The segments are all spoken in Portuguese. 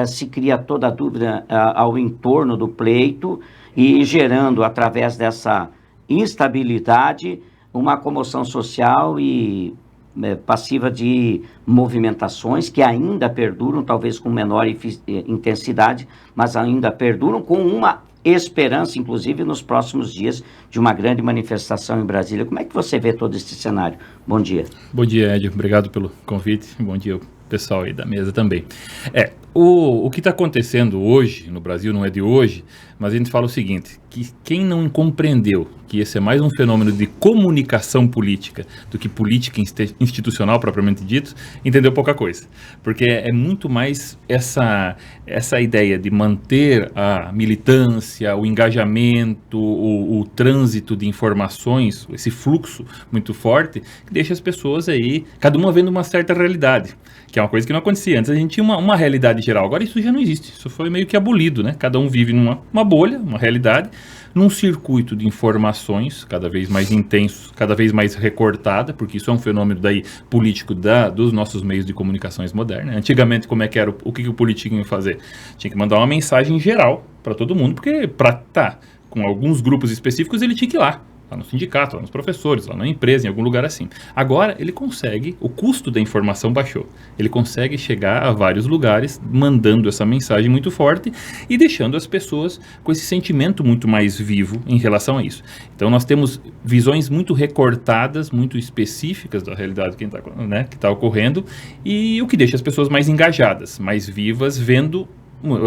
se cria toda a dúvida ao entorno do pleito e gerando, através dessa instabilidade, uma comoção social e passiva de movimentações que ainda perduram, talvez com menor intensidade, mas ainda perduram com uma esperança, inclusive, nos próximos dias, de uma grande manifestação em Brasília. Como é que você vê todo esse cenário? Bom dia. Bom dia, Ed. Obrigado pelo convite. Bom dia, pessoal aí da mesa também. O que está acontecendo hoje no Brasil não é de hoje, mas a gente fala o seguinte, que quem não compreendeu que esse é mais um fenômeno de comunicação política do que política institucional propriamente dito, entendeu pouca coisa. Porque é muito mais essa ideia de manter a militância, o engajamento, o trânsito de informações, esse fluxo muito forte, que deixa as pessoas aí, cada uma vendo uma certa realidade, que é uma coisa que não acontecia. Antes a gente tinha uma realidade geral, agora isso já não existe, isso foi meio que abolido, né? Cada um vive numa bolha, uma realidade, num circuito de informações cada vez mais intenso, cada vez mais recortada, porque isso é um fenômeno daí político dos nossos meios de comunicações modernas. Antigamente, como é que era, o que o político ia fazer? Tinha que mandar uma mensagem geral para todo mundo, porque para estar com alguns grupos específicos ele tinha que ir lá no sindicato, lá nos professores, lá na empresa, em algum lugar assim. Agora ele consegue, o custo da informação baixou, ele consegue chegar a vários lugares mandando essa mensagem muito forte e deixando as pessoas com esse sentimento muito mais vivo em relação a isso. Então nós temos visões muito recortadas, muito específicas da realidade que está ocorrendo, e o que deixa as pessoas mais engajadas, mais vivas, vendo.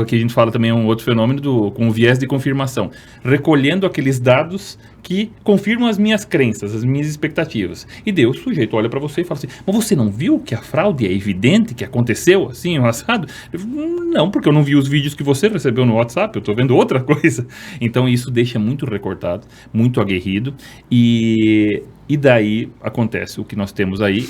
Aqui a gente fala também um outro fenômeno com o viés de confirmação, recolhendo aqueles dados que confirmam as minhas crenças, as minhas expectativas. E daí o sujeito olha para você e fala assim, mas você não viu que a fraude é evidente, que aconteceu assim, assado? Não, porque eu não vi os vídeos que você recebeu no WhatsApp, eu estou vendo outra coisa. Então isso deixa muito recortado, muito aguerrido, e daí acontece o que nós temos aí,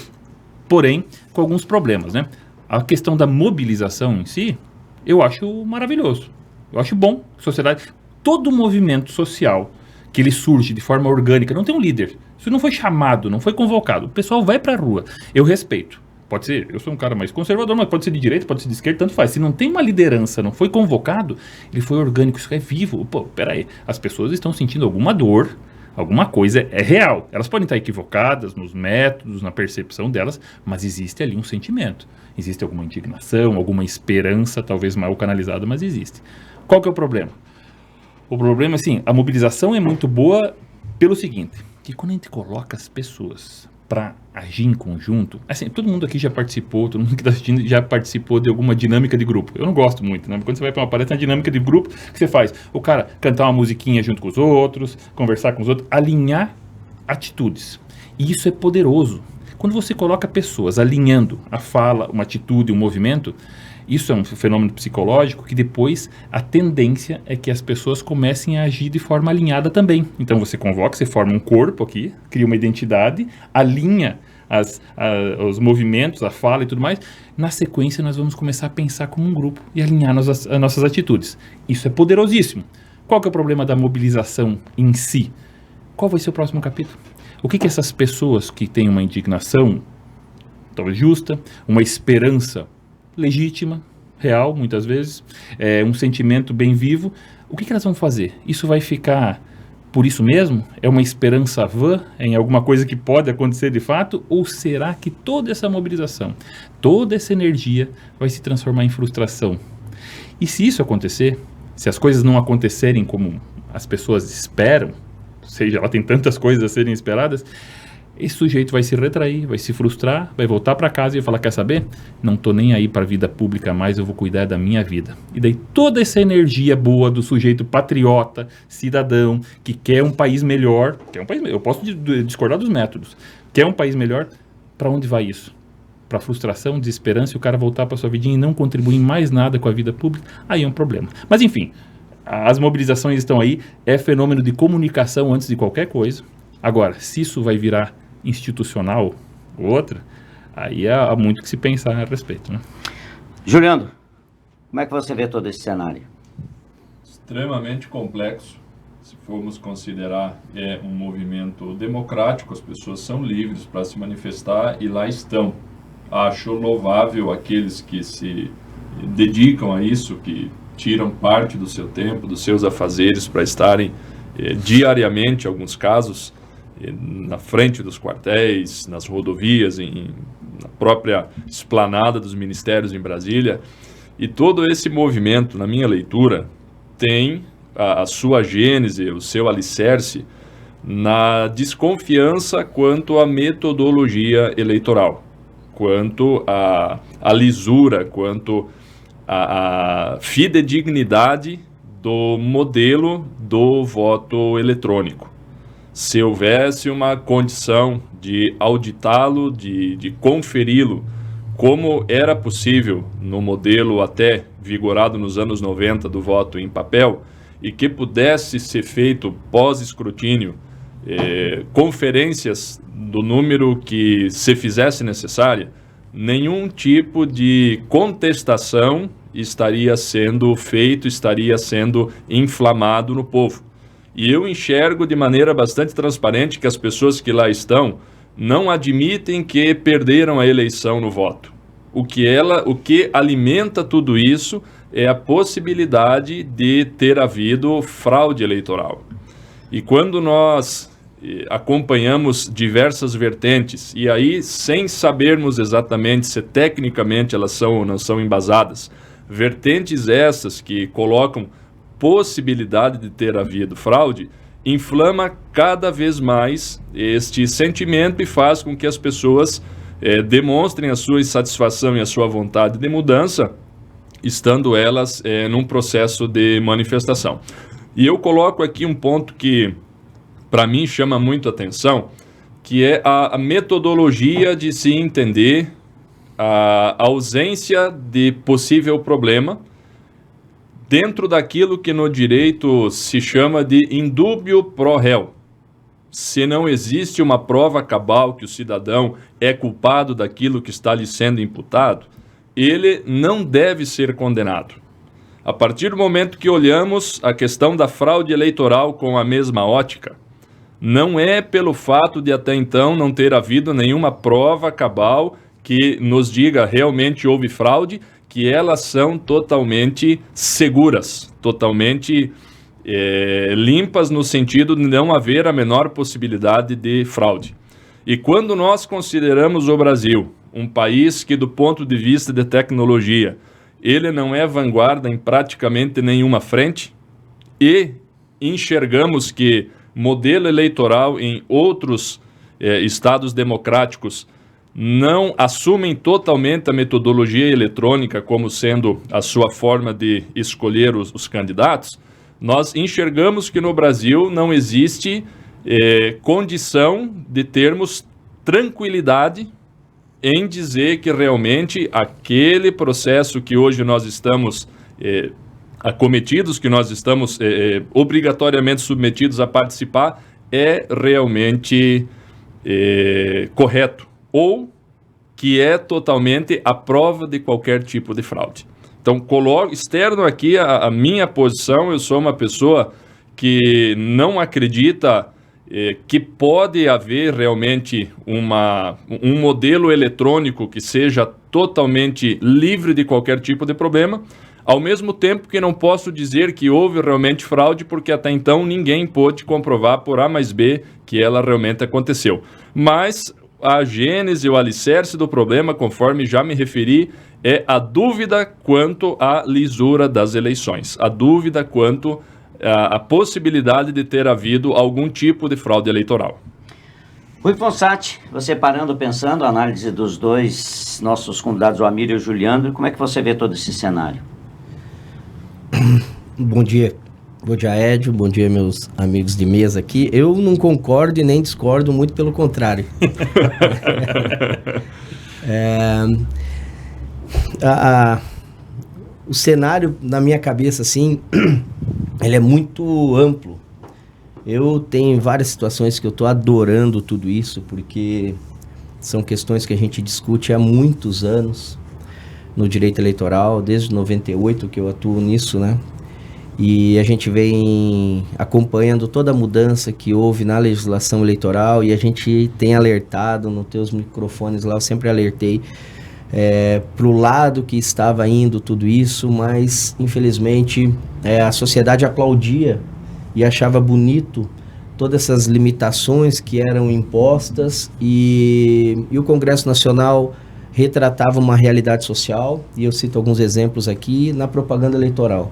porém com alguns problemas, né? A questão da mobilização em si, eu acho maravilhoso, eu acho bom, sociedade, todo movimento social que ele surge de forma orgânica, não tem um líder, isso não foi chamado, não foi convocado, o pessoal vai pra rua, eu respeito, pode ser, eu sou um cara mais conservador, mas pode ser de direita, pode ser de esquerda, tanto faz, se não tem uma liderança, não foi convocado, ele foi orgânico, isso é vivo, pô, peraí, as pessoas estão sentindo alguma dor, alguma coisa é real, elas podem estar equivocadas nos métodos, na percepção delas, mas existe ali um sentimento, existe alguma indignação, alguma esperança, talvez mal canalizada, mas existe. Qual que é o problema? O problema, assim, a mobilização é muito boa pelo seguinte, que quando a gente coloca as pessoas para agir em conjunto, assim, todo mundo aqui já participou, todo mundo que está assistindo já participou de alguma dinâmica de grupo. Eu não gosto muito, né? Mas quando você vai para uma palestra, uma dinâmica de grupo, o que você faz? O cara cantar uma musiquinha junto com os outros, conversar com os outros, alinhar atitudes. E isso é poderoso. Quando você coloca pessoas alinhando a fala, uma atitude, um movimento, isso é um fenômeno psicológico que depois a tendência é que as pessoas comecem a agir de forma alinhada também. Então você convoca, você forma um corpo aqui, cria uma identidade, alinha os movimentos, a fala e tudo mais. Na sequência nós vamos começar a pensar como um grupo e alinhar as nossas atitudes. Isso é poderosíssimo. Qual que é o problema da mobilização em si? Qual vai ser o próximo capítulo? O que essas pessoas que têm uma indignação, talvez justa, uma esperança legítima, real, muitas vezes, um sentimento bem vivo, o que elas vão fazer? Isso vai ficar por isso mesmo? É uma esperança vã em alguma coisa que pode acontecer de fato? Ou será que toda essa mobilização, toda essa energia vai se transformar em frustração? E se isso acontecer, se as coisas não acontecerem como as pessoas esperam, ou seja, ela tem tantas coisas a serem esperadas, esse sujeito vai se retrair, vai se frustrar, vai voltar para casa e falar, quer saber? Não tô nem aí para a vida pública mais, eu vou cuidar da minha vida. E daí toda essa energia boa do sujeito patriota, cidadão, que quer um país melhor, eu posso discordar dos métodos, quer um país melhor, para onde vai isso? Para frustração, desesperança, e o cara voltar para sua vidinha e não contribuir em mais nada com a vida pública, aí é um problema. Mas enfim, as mobilizações estão aí, é fenômeno de comunicação antes de qualquer coisa. Agora, se isso vai virar institucional ou outra, aí há muito que se pensar a respeito, né? Juliano, como é que você vê todo esse cenário? Extremamente complexo. Se formos considerar um movimento democrático, as pessoas são livres para se manifestar e lá estão. Acho louvável aqueles que se dedicam a isso, que tiram parte do seu tempo, dos seus afazeres para estarem diariamente, em alguns casos, na frente dos quartéis, nas rodovias, na própria esplanada dos ministérios em Brasília. E todo esse movimento, na minha leitura, tem a sua gênese, o seu alicerce na desconfiança quanto à metodologia eleitoral, quanto à lisura, quanto à fidedignidade do modelo do voto eletrônico. Se houvesse uma condição de auditá-lo, de conferi-lo, como era possível no modelo até vigorado nos anos 90 do voto em papel, e que pudesse ser feito pós-escrutínio, conferências do número que se fizesse necessária, nenhum tipo de contestação estaria sendo feito, estaria sendo inflamado no povo. E eu enxergo de maneira bastante transparente que as pessoas que lá estão não admitem que perderam a eleição no voto. O que alimenta tudo isso é a possibilidade de ter havido fraude eleitoral. E quando nós acompanhamos diversas vertentes, e aí sem sabermos exatamente se tecnicamente elas são ou não são embasadas, vertentes essas que colocam possibilidade de ter havido fraude, inflama cada vez mais este sentimento e faz com que as pessoas demonstrem a sua insatisfação e a sua vontade de mudança, estando elas num processo de manifestação. E eu coloco aqui um ponto que, para mim, chama muito a atenção, que é a metodologia de se entender a ausência de possível problema dentro daquilo que no direito se chama de indúbio pro réu. Se não existe uma prova cabal que o cidadão é culpado daquilo que está lhe sendo imputado, ele não deve ser condenado. A partir do momento que olhamos a questão da fraude eleitoral com a mesma ótica, não é pelo fato de até então não ter havido nenhuma prova cabal que nos diga realmente houve fraude, que elas são totalmente seguras, totalmente limpas no sentido de não haver a menor possibilidade de fraude. E quando nós consideramos o Brasil um país que, do ponto de vista de tecnologia, ele não é vanguarda em praticamente nenhuma frente, e enxergamos que modelo eleitoral em outros estados democráticos não assumem totalmente a metodologia eletrônica como sendo a sua forma de escolher os candidatos, nós enxergamos que no Brasil não existe condição de termos tranquilidade em dizer que realmente aquele processo que hoje nós estamos acometidos, que nós estamos obrigatoriamente submetidos a participar, é realmente correto, ou que é totalmente a prova de qualquer tipo de fraude. Então, externo aqui a minha posição. Eu sou uma pessoa que não acredita que pode haver realmente um modelo eletrônico que seja totalmente livre de qualquer tipo de problema, ao mesmo tempo que não posso dizer que houve realmente fraude, porque até então ninguém pôde comprovar por A mais B que ela realmente aconteceu. Mas a gênese, o alicerce do problema, conforme já me referi, é a dúvida quanto à lisura das eleições, a dúvida quanto à possibilidade de ter havido algum tipo de fraude eleitoral. Rui Fossati, você parando, pensando, a análise dos dois nossos convidados, o Amílio e o Juliano, como é que você vê todo esse cenário? Bom dia Edio, bom dia meus amigos de mesa aqui. Eu não concordo e nem discordo, muito pelo contrário. O cenário, na minha cabeça, assim, ele é muito amplo. Eu tenho várias situações que eu estou adorando tudo isso, porque são questões que a gente discute há muitos anos no direito eleitoral, desde 98 que eu atuo nisso, né? E a gente vem acompanhando toda a mudança que houve na legislação eleitoral, e a gente tem alertado nos teus microfones lá, eu sempre alertei para o lado que estava indo tudo isso, mas infelizmente a sociedade aplaudia e achava bonito todas essas limitações que eram impostas e o Congresso Nacional retratava uma realidade social, e eu cito alguns exemplos aqui, na propaganda eleitoral.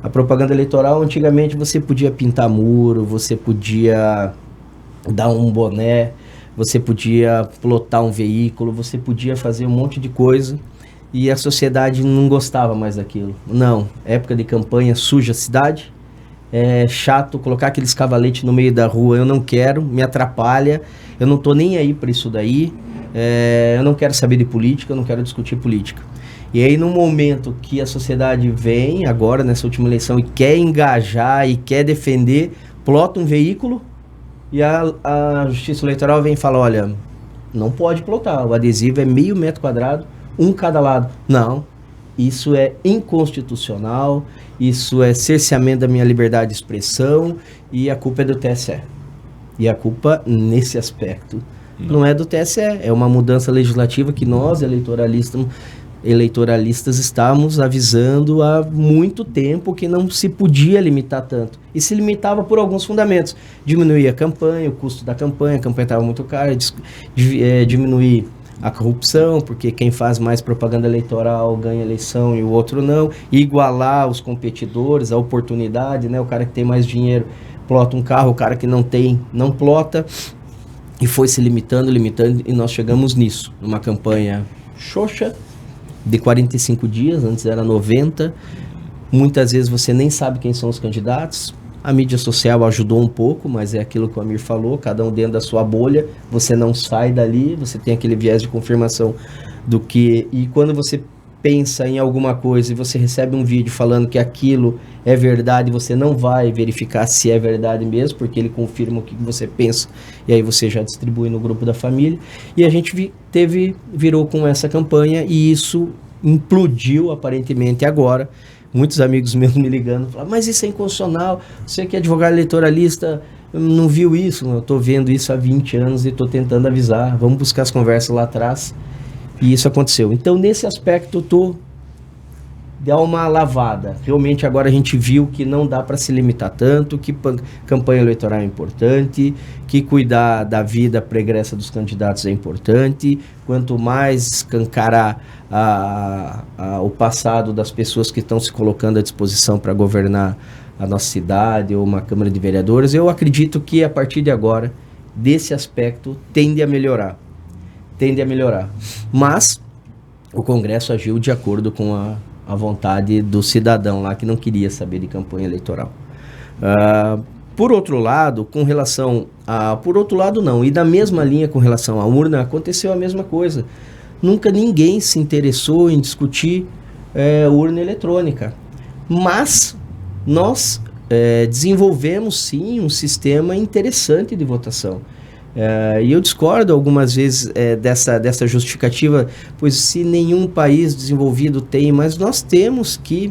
A propaganda eleitoral, antigamente, você podia pintar muro, você podia dar um boné, você podia plotar um veículo, você podia fazer um monte de coisa, e a sociedade não gostava mais daquilo. Não, época de campanha suja a cidade, é chato colocar aqueles cavaletes no meio da rua, eu não quero, me atrapalha, eu não tô nem aí para isso daí, eu não quero saber de política, eu não quero discutir política. E aí, no momento que a sociedade vem, agora nessa última eleição, e quer engajar e quer defender, plota um veículo, e a Justiça Eleitoral vem e fala, olha, não pode plotar, o adesivo é meio metro quadrado, um cada lado. Não, isso é inconstitucional, isso é cerceamento da minha liberdade de expressão, e a culpa é do TSE. E a culpa, nesse aspecto, não é do TSE, é uma mudança legislativa que nós, eleitoralistas, estávamos avisando há muito tempo que não se podia limitar tanto. E se limitava por alguns fundamentos. Diminuir a campanha, o custo da campanha, a campanha estava muito cara, diminuir a corrupção, porque quem faz mais propaganda eleitoral ganha eleição e o outro não, igualar os competidores, a oportunidade, né? O cara que tem mais dinheiro plota um carro, o cara que não tem, não plota. E foi se limitando, e nós chegamos nisso, numa campanha xoxa, de 45 dias, antes era 90, muitas vezes você nem sabe quem são os candidatos, a mídia social ajudou um pouco, mas é aquilo que o Amir falou, cada um dentro da sua bolha, você não sai dali, você tem aquele viés de confirmação do que... E quando você pensa em alguma coisa e você recebe um vídeo falando que aquilo é verdade, você não vai verificar se é verdade mesmo, porque ele confirma o que você pensa, e aí você já distribui no grupo da família. E a gente virou com essa campanha, e isso implodiu aparentemente agora. Muitos amigos meus me ligando, falando, mas isso é inconstitucional, você que é advogado eleitoralista não viu isso? Eu estou vendo isso há 20 anos e estou tentando avisar, vamos buscar as conversas lá atrás. E isso aconteceu. Então, nesse aspecto, dá uma lavada. Realmente, agora a gente viu que não dá para se limitar tanto, que campanha eleitoral é importante, que cuidar da vida pregressa dos candidatos é importante. Quanto mais escancarar o passado das pessoas que estão se colocando à disposição para governar a nossa cidade ou uma Câmara de Vereadores, eu acredito que, a partir de agora, desse aspecto, tende a melhorar. Mas o Congresso agiu de acordo com a vontade do cidadão lá que não queria saber de campanha eleitoral. Por outro lado, e da mesma linha com relação à urna, aconteceu a mesma coisa. Nunca ninguém se interessou em discutir urna eletrônica. Mas nós desenvolvemos sim um sistema interessante de votação. E eu discordo algumas vezes dessa justificativa, pois se nenhum país desenvolvido tem, mas nós temos que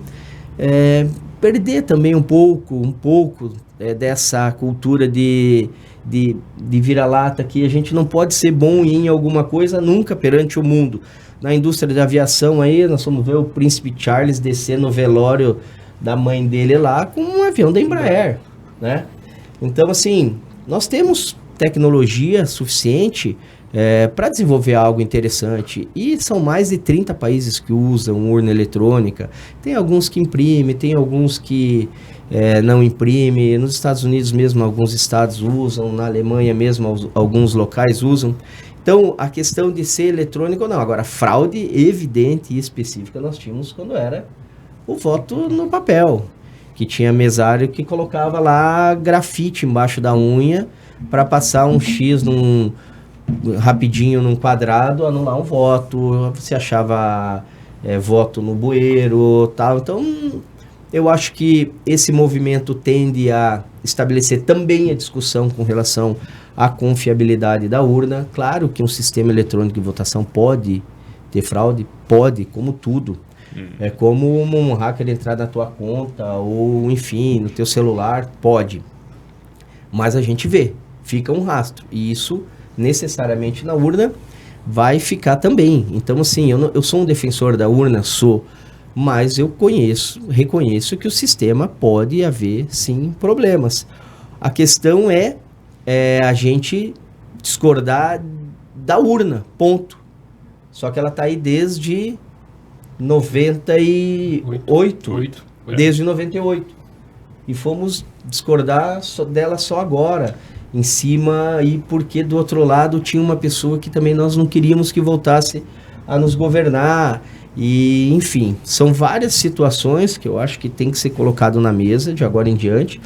perder também um pouco dessa cultura de vira-lata, que a gente não pode ser bom em alguma coisa nunca perante o mundo. Na indústria da aviação aí, nós vamos ver o Príncipe Charles descer no velório da mãe dele lá com um avião da Embraer, né? Então, assim, nós temos tecnologia suficiente para desenvolver algo interessante, e são mais de 30 países que usam urna eletrônica. Tem alguns que imprimem, tem alguns que não imprimem. Nos Estados Unidos mesmo alguns estados usam, na Alemanha mesmo alguns locais usam. Então a questão de ser eletrônico não. Agora, fraude evidente e específica nós tínhamos quando era o voto no papel, que tinha mesário que colocava lá grafite embaixo da unha para passar um X rapidinho num quadrado, anular um voto. Você achava voto no bueiro, tal. Então, eu acho que esse movimento tende a estabelecer também a discussão com relação à confiabilidade da urna. Claro que um sistema eletrônico de votação pode ter fraude, pode, como tudo. É como um hacker entrar na tua conta, ou enfim, no teu celular, pode. Mas a gente vê, fica um rastro, e isso necessariamente na urna vai ficar também. Então, assim, eu sou um defensor da urna, mas eu reconheço que o sistema pode haver, sim, problemas. A questão é a gente discordar da urna, ponto. Só que ela está aí desde 98, desde 98. E fomos discordar dela só agora, em cima, e porque do outro lado tinha uma pessoa que também nós não queríamos que voltasse a nos governar. E, enfim, são várias situações que eu acho que tem que ser colocado na mesa de agora em diante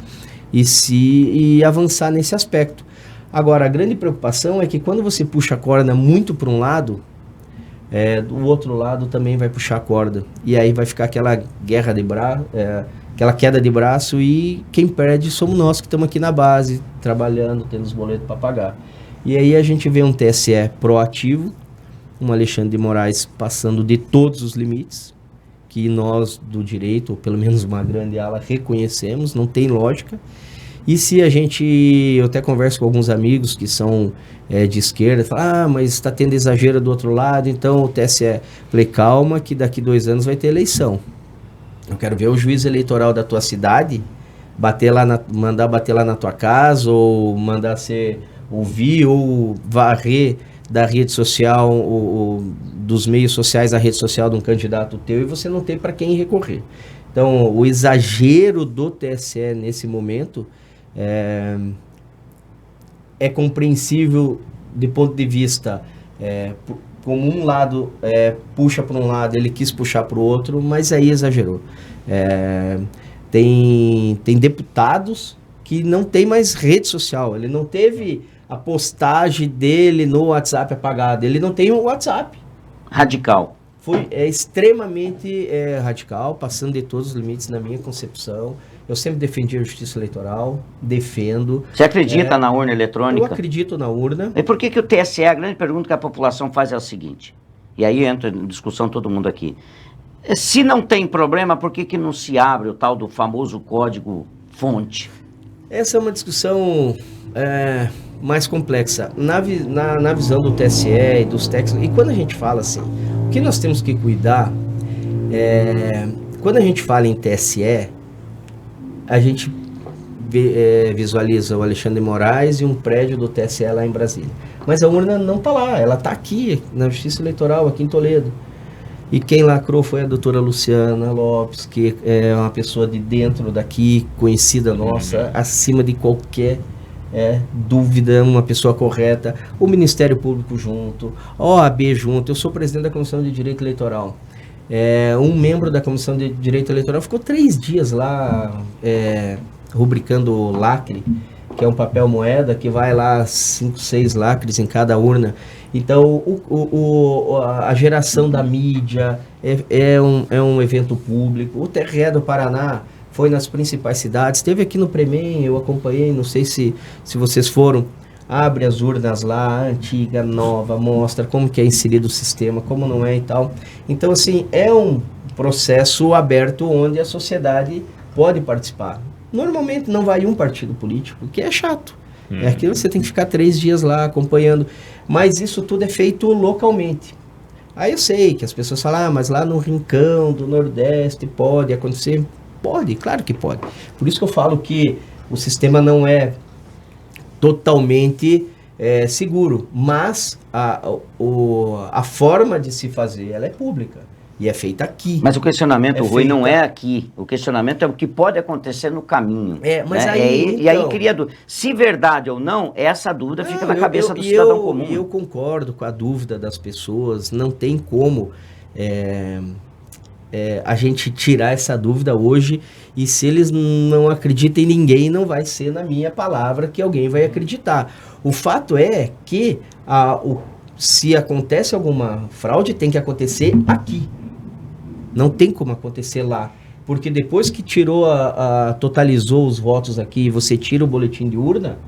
e avançar nesse aspecto. Agora, a grande preocupação é que quando você puxa a corda muito para um lado, do outro lado também vai puxar a corda. E aí vai ficar aquela guerra de braço, aquela queda de braço, e quem perde somos nós que estamos aqui na base, trabalhando, tendo os boletos para pagar. E aí a gente vê um TSE proativo, um Alexandre de Moraes passando de todos os limites, que nós do direito, ou pelo menos uma grande ala, reconhecemos, não tem lógica. E se eu até converso com alguns amigos que são de esquerda, falam, mas está tendo exagero do outro lado, então o TSE, falei, calma que daqui 2 anos vai ter eleição. Eu quero ver o juiz eleitoral da tua cidade mandar bater lá na tua casa, ou mandar você ouvir, ou varrer da rede social, dos meios sociais, a rede social de um candidato teu, e você não tem para quem recorrer. Então, o exagero do TSE nesse momento é compreensível de ponto de vista, como um lado puxa para um lado, ele quis puxar para o outro, mas aí exagerou. Tem deputados que não tem mais rede social, ele não teve a postagem dele no WhatsApp apagada, ele não tem um WhatsApp. Radical. Foi extremamente radical, passando de todos os limites na minha concepção. Eu sempre defendi a justiça eleitoral, defendo. Você acredita na urna eletrônica? Eu acredito na urna. E por que o TSE, a grande pergunta que a população faz é o seguinte, e aí entra em discussão todo mundo aqui, se não tem problema, por que não se abre o tal do famoso código-fonte? Essa é uma discussão mais complexa. Na visão do TSE e dos técnicos, e quando a gente fala assim, o que nós temos que cuidar, quando a gente fala em TSE, a gente visualiza o Alexandre de Moraes e um prédio do TSE lá em Brasília. Mas a urna não está lá, ela está aqui, na Justiça Eleitoral, aqui em Toledo. E quem lacrou foi a doutora Luciana Lopes, que é uma pessoa de dentro daqui, conhecida nossa, acima de qualquer dúvida, uma pessoa correta. O Ministério Público junto, a OAB junto, eu sou presidente da Comissão de Direito Eleitoral. Um membro da Comissão de Direito Eleitoral ficou 3 dias lá rubricando o lacre, que é um papel moeda que vai lá 5, 6 lacres em cada urna. Então a geração da mídia é um evento público. O TRE do Paraná foi nas principais cidades, esteve aqui no Premem, eu acompanhei, não sei se vocês foram. Abre as urnas lá, antiga, nova, mostra como que é inserido o sistema, como não é e tal. Então, assim, é um processo aberto onde a sociedade pode participar. Normalmente não vai um partido político, que é chato. É aquilo que você tem que ficar 3 dias lá acompanhando. Mas isso tudo é feito localmente. Aí eu sei que as pessoas falam, mas lá no rincão do Nordeste pode acontecer. Pode, claro que pode. Por isso que eu falo que o sistema não é totalmente seguro, mas a forma de se fazer, ela é pública e é feita aqui. Mas o questionamento, Rui, não é aqui. O questionamento é o que pode acontecer no caminho. Mas né? aí, E aí, querido, se verdade ou não, essa dúvida fica na cabeça do cidadão comum. Eu concordo com a dúvida das pessoas, não tem como a gente tirar essa dúvida hoje, e se eles não acreditam em ninguém, não vai ser na minha palavra que alguém vai acreditar. O fato é que se acontece alguma fraude, tem que acontecer aqui. Não tem como acontecer lá. Porque depois que totalizou os votos aqui e você tira o boletim de urna,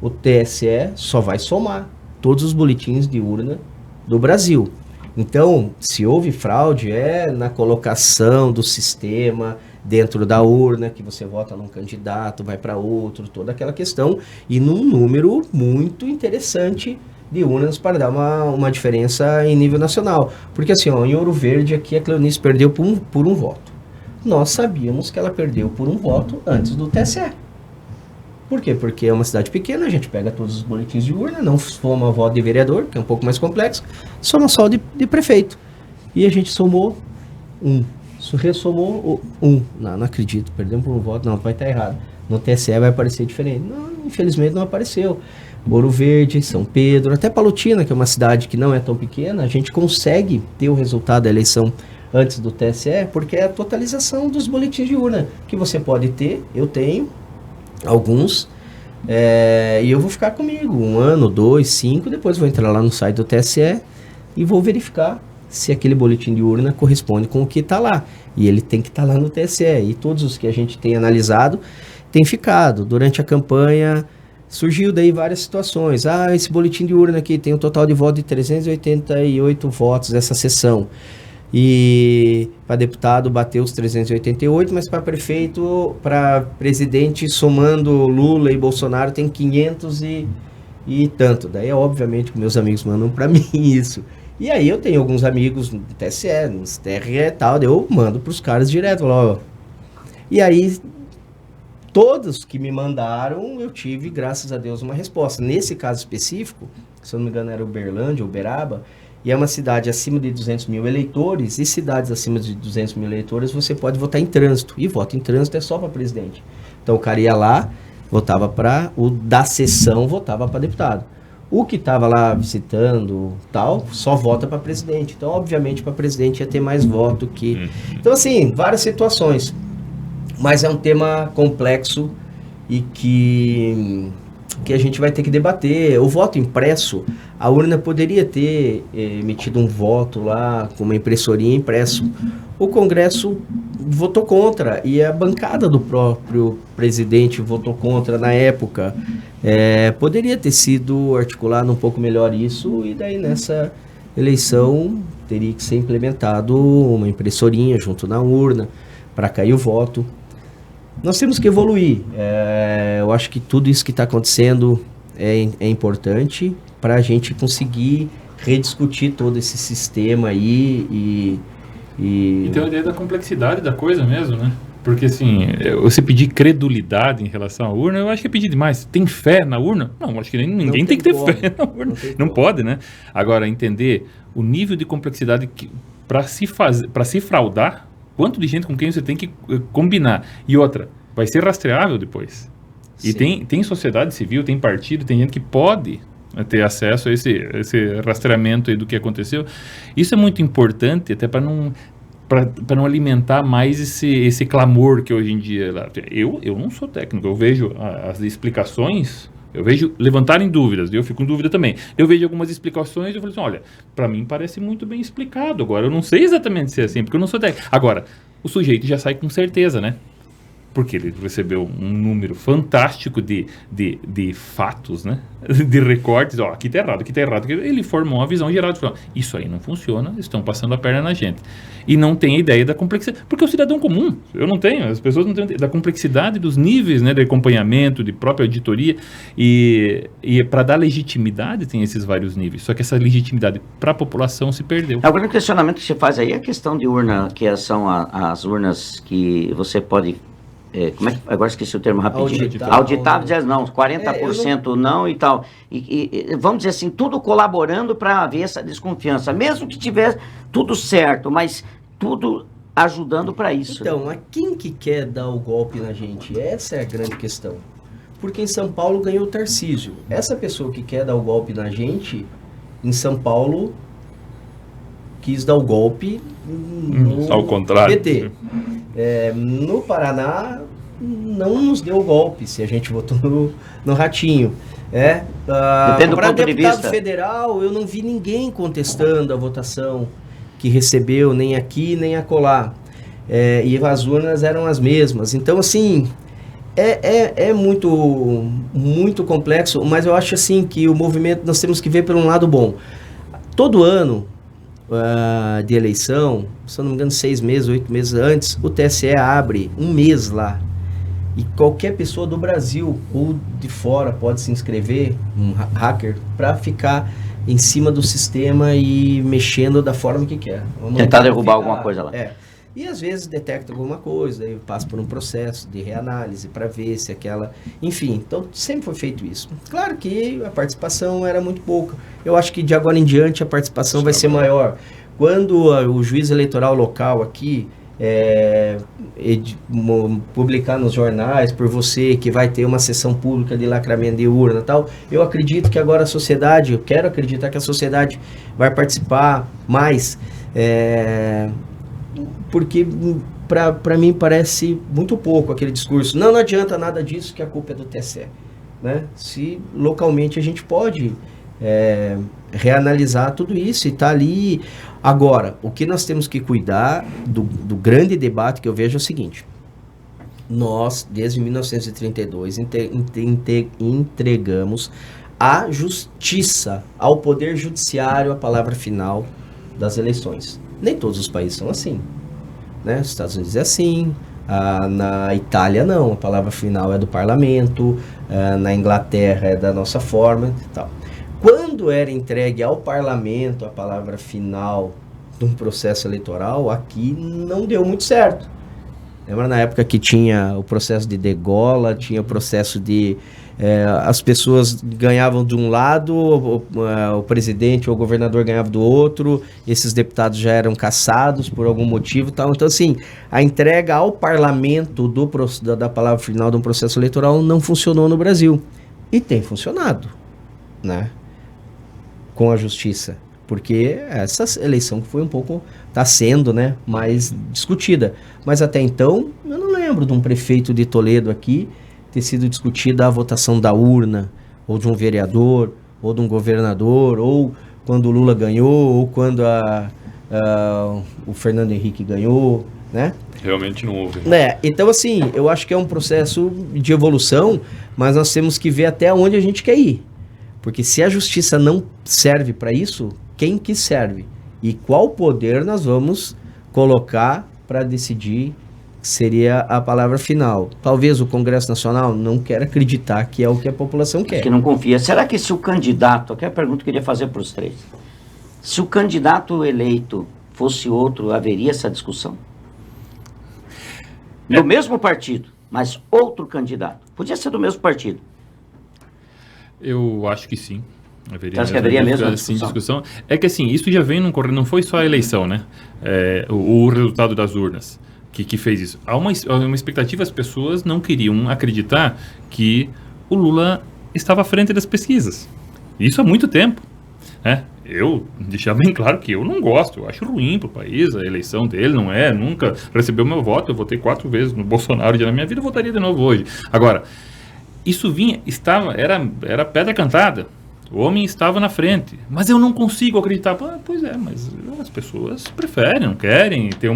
o TSE só vai somar todos os boletins de urna do Brasil. Então, se houve fraude, na colocação do sistema dentro da urna, que você vota num candidato, vai para outro, toda aquela questão, e num número muito interessante de urnas para dar uma diferença em nível nacional. Porque assim, ó, em Ouro Verde aqui a Cleonice perdeu por um voto. Nós sabíamos que ela perdeu por um voto antes do TSE. Por quê? Porque é uma cidade pequena, a gente pega todos os boletins de urna, não soma voto de vereador, que é um pouco mais complexo, soma só de prefeito. E a gente somou ressomou um. Não acredito, perdemos por um voto, não, vai estar errado. No TSE vai aparecer diferente. Não, infelizmente não apareceu. Ouro Verde, São Pedro, até Palotina, que é uma cidade que não é tão pequena, a gente consegue ter o resultado da eleição antes do TSE, porque é a totalização dos boletins de urna, que você pode ter, eu tenho alguns, e eu vou ficar comigo 1 ano, 2, 5, depois vou entrar lá no site do TSE e vou verificar se aquele boletim de urna corresponde com o que está lá. E ele tem que estar lá no TSE. E todos os que a gente tem analisado têm ficado. Durante a campanha surgiu daí várias situações. Esse boletim de urna aqui tem um total de voto de 388 votos essa sessão. E para deputado bateu os 388, mas para prefeito, para presidente, somando Lula e Bolsonaro, tem 500 e tanto. Daí, obviamente, que meus amigos mandam para mim isso. E aí eu tenho alguns amigos no TSE, no TRE e tal, eu mando para os caras direto lá, ó. E aí, todos que me mandaram, eu tive, graças a Deus, uma resposta. Nesse caso específico, se eu não me engano era Uberlândia, Uberaba, e é uma cidade acima de 200 mil eleitores, e cidades acima de 200 mil eleitores você pode votar em trânsito, e voto em trânsito é só para presidente. Então o cara ia lá, votava para, o da sessão votava para deputado. O que estava lá visitando, tal, só vota para presidente. Então, obviamente, para presidente ia ter mais voto que... Então, assim, várias situações. Mas é um tema complexo e que a gente vai ter que debater. O voto impresso, a urna poderia ter emitido um voto lá com uma impressorinha impresso. O Congresso votou contra e a bancada do próprio presidente votou contra na época. Poderia ter sido articulado um pouco melhor isso e daí nessa eleição teria que ser implementado uma impressorinha junto na urna para cair o voto. Nós temos que evoluir. Eu acho que tudo isso que está acontecendo é importante para a gente conseguir rediscutir todo esse sistema aí e tem a ideia da complexidade da coisa mesmo, né? Porque, assim, você pedir credulidade em relação à urna, eu acho que é pedir demais. Tem fé na urna? Não, acho que ninguém tem que ter fé na urna. Não pode, né? Agora, entender o nível de complexidade para se fraudar, quanto de gente com quem você tem que combinar. E outra, vai ser rastreável depois. Sim. E tem sociedade civil, tem partido, tem gente que pode ter acesso a esse rastreamento aí do que aconteceu. Isso é muito importante, até para não alimentar mais esse clamor que hoje em dia... Eu não sou técnico, eu vejo as explicações, eu vejo levantarem dúvidas, eu fico com dúvida também. Eu vejo algumas explicações e eu falo assim, olha, para mim parece muito bem explicado, agora eu não sei exatamente se é assim, porque eu não sou técnico. Agora, o sujeito já sai com certeza, né? Porque ele recebeu um número fantástico de fatos, né? De recortes, aqui está errado. Ele formou uma visão geral de falar, isso aí não funciona, estão passando a perna na gente. E não tem ideia da complexidade, porque o cidadão comum, eu não tenho, as pessoas não têm da complexidade dos níveis, né, de acompanhamento, de própria auditoria, e para dar legitimidade tem esses vários níveis, só que essa legitimidade para a população se perdeu. O grande questionamento que se faz aí é a questão de urna, que são as urnas que você pode... agora esqueci o termo rapidinho. Auditável, não, 40% não e tal. E vamos dizer assim, tudo colaborando para haver essa desconfiança. Mesmo que tiver tudo certo, mas tudo ajudando para isso. Então, a quem que quer dar o golpe na gente? Essa é a grande questão. Porque em São Paulo ganhou o Tarcísio. Essa pessoa que quer dar o golpe na gente, em São Paulo, quis dar o golpe no ao contrário. PT. No Paraná não nos deu o golpe se a gente votou no Ratinho. Depende do ponto de vista. Para deputado federal, eu não vi ninguém contestando a votação que recebeu, nem aqui, nem acolá. E as urnas eram as mesmas. Então, assim, é muito, muito complexo, mas eu acho assim que o movimento nós temos que ver por um lado bom. Todo ano de eleição, se eu não me engano 6 meses, 8 meses antes, o TSE abre um mês lá e qualquer pessoa do Brasil ou de fora pode se inscrever, um hacker, para ficar em cima do sistema e mexendo da forma que quer. Tentar derrubar alguma coisa lá. E às vezes detecta alguma coisa, aí passa por um processo de reanálise para ver se aquela... Enfim, então sempre foi feito isso. Claro que a participação era muito pouca. Eu acho que de agora em diante a participação vai ser maior. Quando o juiz eleitoral local aqui publicar nos jornais por você que vai ter uma sessão pública de lacramento de urna e tal, eu acredito que agora a sociedade, eu quero acreditar que a sociedade vai participar mais, porque para mim parece muito pouco aquele discurso, não adianta nada disso que a culpa é do TSE, né? Se localmente a gente pode reanalisar tudo isso e tá ali. Agora, o que nós temos que cuidar do grande debate que eu vejo é o seguinte: nós, desde 1932, entregamos à justiça, ao poder judiciário, a palavra final das eleições. Nem todos os países são assim, né? Os Estados Unidos é assim, na Itália não, a palavra final é do parlamento, na Inglaterra é da nossa forma e tal. Quando era entregue ao parlamento a palavra final de um processo eleitoral, aqui não deu muito certo. Lembra na época que tinha o processo de degola, tinha o processo de... as pessoas ganhavam de um lado, o presidente ou o governador ganhava do outro, esses deputados já eram cassados por algum motivo e tal. Então, assim, a entrega ao parlamento da palavra final de um processo eleitoral não funcionou no Brasil. E tem funcionado, né? Com a justiça, porque essa eleição foi um pouco, está sendo, né, mais discutida, mas até então eu não lembro de um prefeito de Toledo aqui ter sido discutida a votação da urna, ou de um vereador, ou de um governador, ou quando o Lula ganhou, ou quando o Fernando Henrique ganhou, né? Realmente não houve. Então, assim, eu acho que é um processo de evolução, mas nós temos que ver até onde a gente quer ir. Porque se a justiça não serve para isso, quem que serve? E qual poder nós vamos colocar para decidir que seria a palavra final? Talvez o Congresso Nacional não quer acreditar que é o que a população quer. Que não confia. Será que se o candidato, aqui é a pergunta que eu queria fazer para os três, se o candidato eleito fosse outro, haveria essa discussão? Do mesmo partido, mas outro candidato. Podia ser do mesmo partido. Eu acho que sim. Acho que haveria mesmo discussão. É que assim, isso já vem não foi só a eleição, né? O resultado das urnas que fez isso. Há uma expectativa, as pessoas não queriam acreditar que o Lula estava à frente das pesquisas. Isso há muito tempo, né? Eu deixar bem claro que eu não gosto, eu acho ruim para o país, a eleição dele nunca recebeu meu voto, eu votei 4 vezes no Bolsonaro na minha vida, eu votaria de novo hoje. Agora, isso era pedra cantada. O homem estava na frente. Mas eu não consigo acreditar. Pois é, mas as pessoas preferem, não querem ter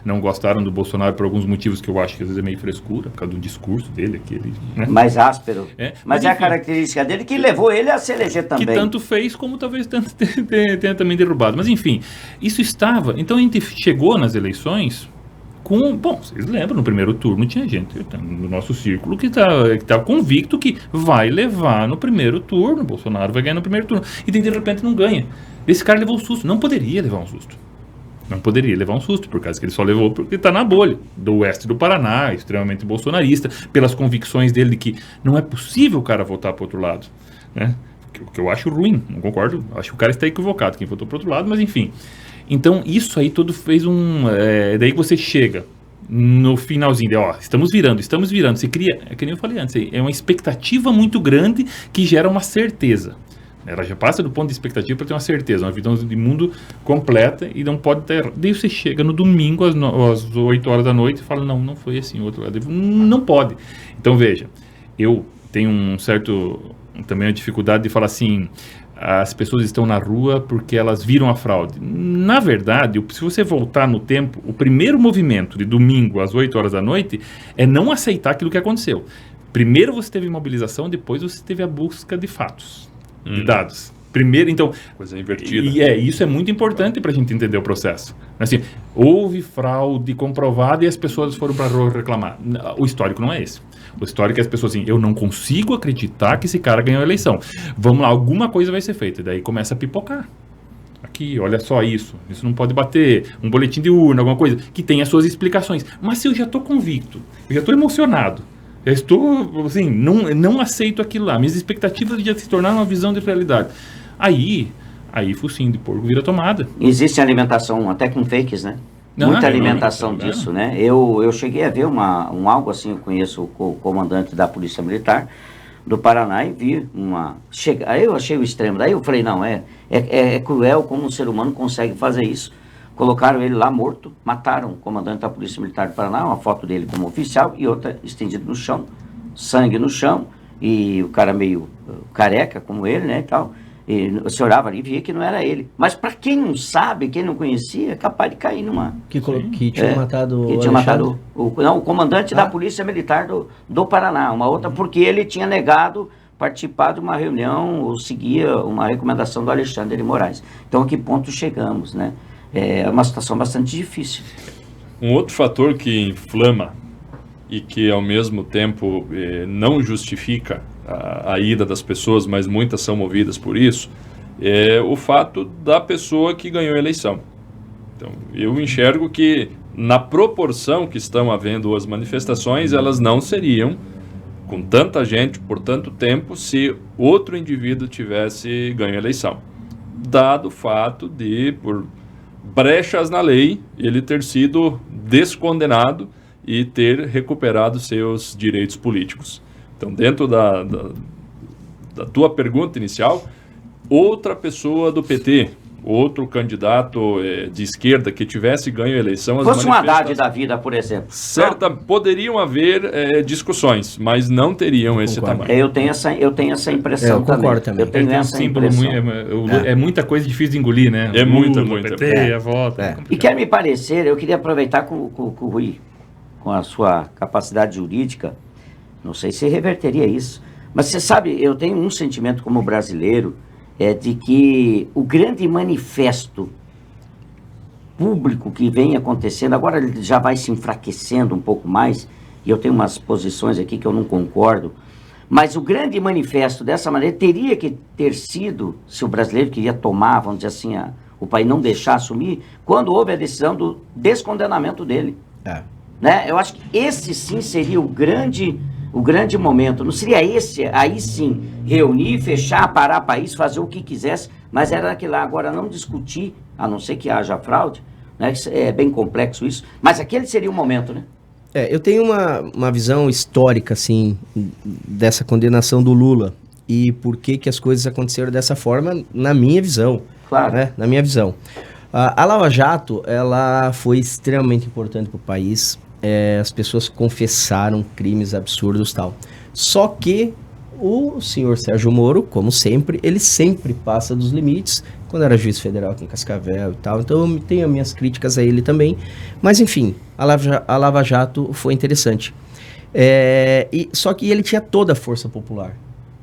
não gostaram do Bolsonaro por alguns motivos que eu acho que às vezes é meio frescura, por causa do discurso dele, aquele, né? Mais áspero. Mas enfim, a característica dele que levou ele a se eleger também. Que tanto fez como talvez tenha também derrubado. Mas enfim, isso estava. Então a gente chegou nas eleições vocês lembram, no primeiro turno tinha gente no nosso círculo que tá convicto que vai levar no primeiro turno, Bolsonaro vai ganhar no primeiro turno, e de repente não ganha. Esse cara levou um susto, não poderia levar um susto. Não poderia levar um susto, por causa que ele só levou porque está na bolha do oeste do Paraná, extremamente bolsonarista, pelas convicções dele de que não é possível o cara votar para o outro lado, né? O que eu acho ruim, não concordo, acho que o cara está equivocado, quem votou para o outro lado, mas enfim. Então, isso aí tudo fez daí que você chega no finalzinho, estamos virando. Você cria, que nem eu falei antes, é uma expectativa muito grande que gera uma certeza. Ela já passa do ponto de expectativa para ter uma certeza, uma visão de mundo completa e não pode ter. Daí você chega no domingo às 8 horas da noite e fala, não foi assim, outro lado. Não pode. Então, veja, eu tenho também uma dificuldade de falar assim, as pessoas estão na rua porque elas viram a fraude. Na verdade, se você voltar no tempo, o primeiro movimento de domingo às 8 horas da noite é não aceitar aquilo que aconteceu. Primeiro você teve mobilização, depois você teve a busca de fatos, de dados. Primeiro, então... Coisa invertida. E isso é muito importante para a gente entender o processo. Assim, houve fraude comprovada e as pessoas foram para a rua reclamar. O histórico não é esse. O histórico é as pessoas assim, eu não consigo acreditar que esse cara ganhou a eleição. Vamos lá, alguma coisa vai ser feita. E daí começa a pipocar. Aqui, olha só isso não pode bater, um boletim de urna, alguma coisa, que tem as suas explicações. Mas se eu já estou convicto, eu já estou emocionado, eu estou, assim, não aceito aquilo lá, minhas expectativas já se tornaram uma visão de realidade. Aí focinho de porco vira tomada. Existe alimentação até com fakes, né? Muita alimentação disso, né? Eu cheguei a ver algo assim, eu conheço o comandante da Polícia Militar do Paraná e vi aí eu achei o extremo, daí eu falei, não, é cruel como um ser humano consegue fazer isso. Colocaram ele lá morto, mataram o comandante da Polícia Militar do Paraná, uma foto dele como oficial e outra estendida no chão, sangue no chão, e o cara meio careca como ele, né, e tal. E você olhava ali e via que não era ele. Mas para quem não sabe, quem não conhecia, é capaz de cair numa... Que tinha matado que tinha matado o comandante da Polícia Militar do Paraná, uma outra, porque ele tinha negado participar de uma reunião ou seguia uma recomendação do Alexandre de Moraes. Então, a que ponto chegamos, né? É uma situação bastante difícil. Um outro fator que inflama e que, ao mesmo tempo, não justifica a ida das pessoas, mas muitas são movidas por isso, é o fato da pessoa que ganhou a eleição. Então, eu enxergo que, na proporção que estão havendo as manifestações, elas não seriam com tanta gente por tanto tempo se outro indivíduo tivesse ganho a eleição. Dado o fato de, por brechas na lei, ele ter sido descondenado e ter recuperado seus direitos políticos. Então, dentro da tua pergunta inicial, outra pessoa do PT, outro candidato de esquerda que tivesse ganho a eleição... Fosse um Haddad da vida, por exemplo. Poderiam haver discussões, mas não teriam esse tamanho. Eu tenho essa impressão eu concordo também. Eu tenho essa impressão. É muita coisa difícil de engolir, né? É muita. PT, a volta. E quer me parecer, eu queria aproveitar com o Rui, com a sua capacidade jurídica, não sei se reverteria isso, mas você sabe, eu tenho um sentimento como brasileiro, de que o grande manifesto público que vem acontecendo, agora ele já vai se enfraquecendo um pouco mais, e eu tenho umas posições aqui que eu não concordo, mas o grande manifesto dessa maneira teria que ter sido, se o brasileiro queria tomar, vamos dizer assim, o país não deixar assumir, quando houve a decisão do descondenamento dele. Né? Eu acho que esse sim seria o grande momento. Não seria esse, aí sim, reunir, fechar, parar o país, fazer o que quisesse, mas era aquilo lá. Agora, não discutir, a não ser que haja fraude, né? É bem complexo isso, mas aquele seria o momento, né? Eu tenho uma visão histórica, assim, dessa condenação do Lula e por que as coisas aconteceram dessa forma, na minha visão. Claro. Né? Na minha visão. A Lava Jato, ela foi extremamente importante para o país. As pessoas confessaram crimes absurdos e tal. Só que o senhor Sérgio Moro, como sempre, ele sempre passa dos limites, quando era juiz federal aqui em Cascavel e tal. Então eu tenho as minhas críticas a ele também. Mas enfim, a Lava Jato foi interessante. Só que ele tinha toda a força popular.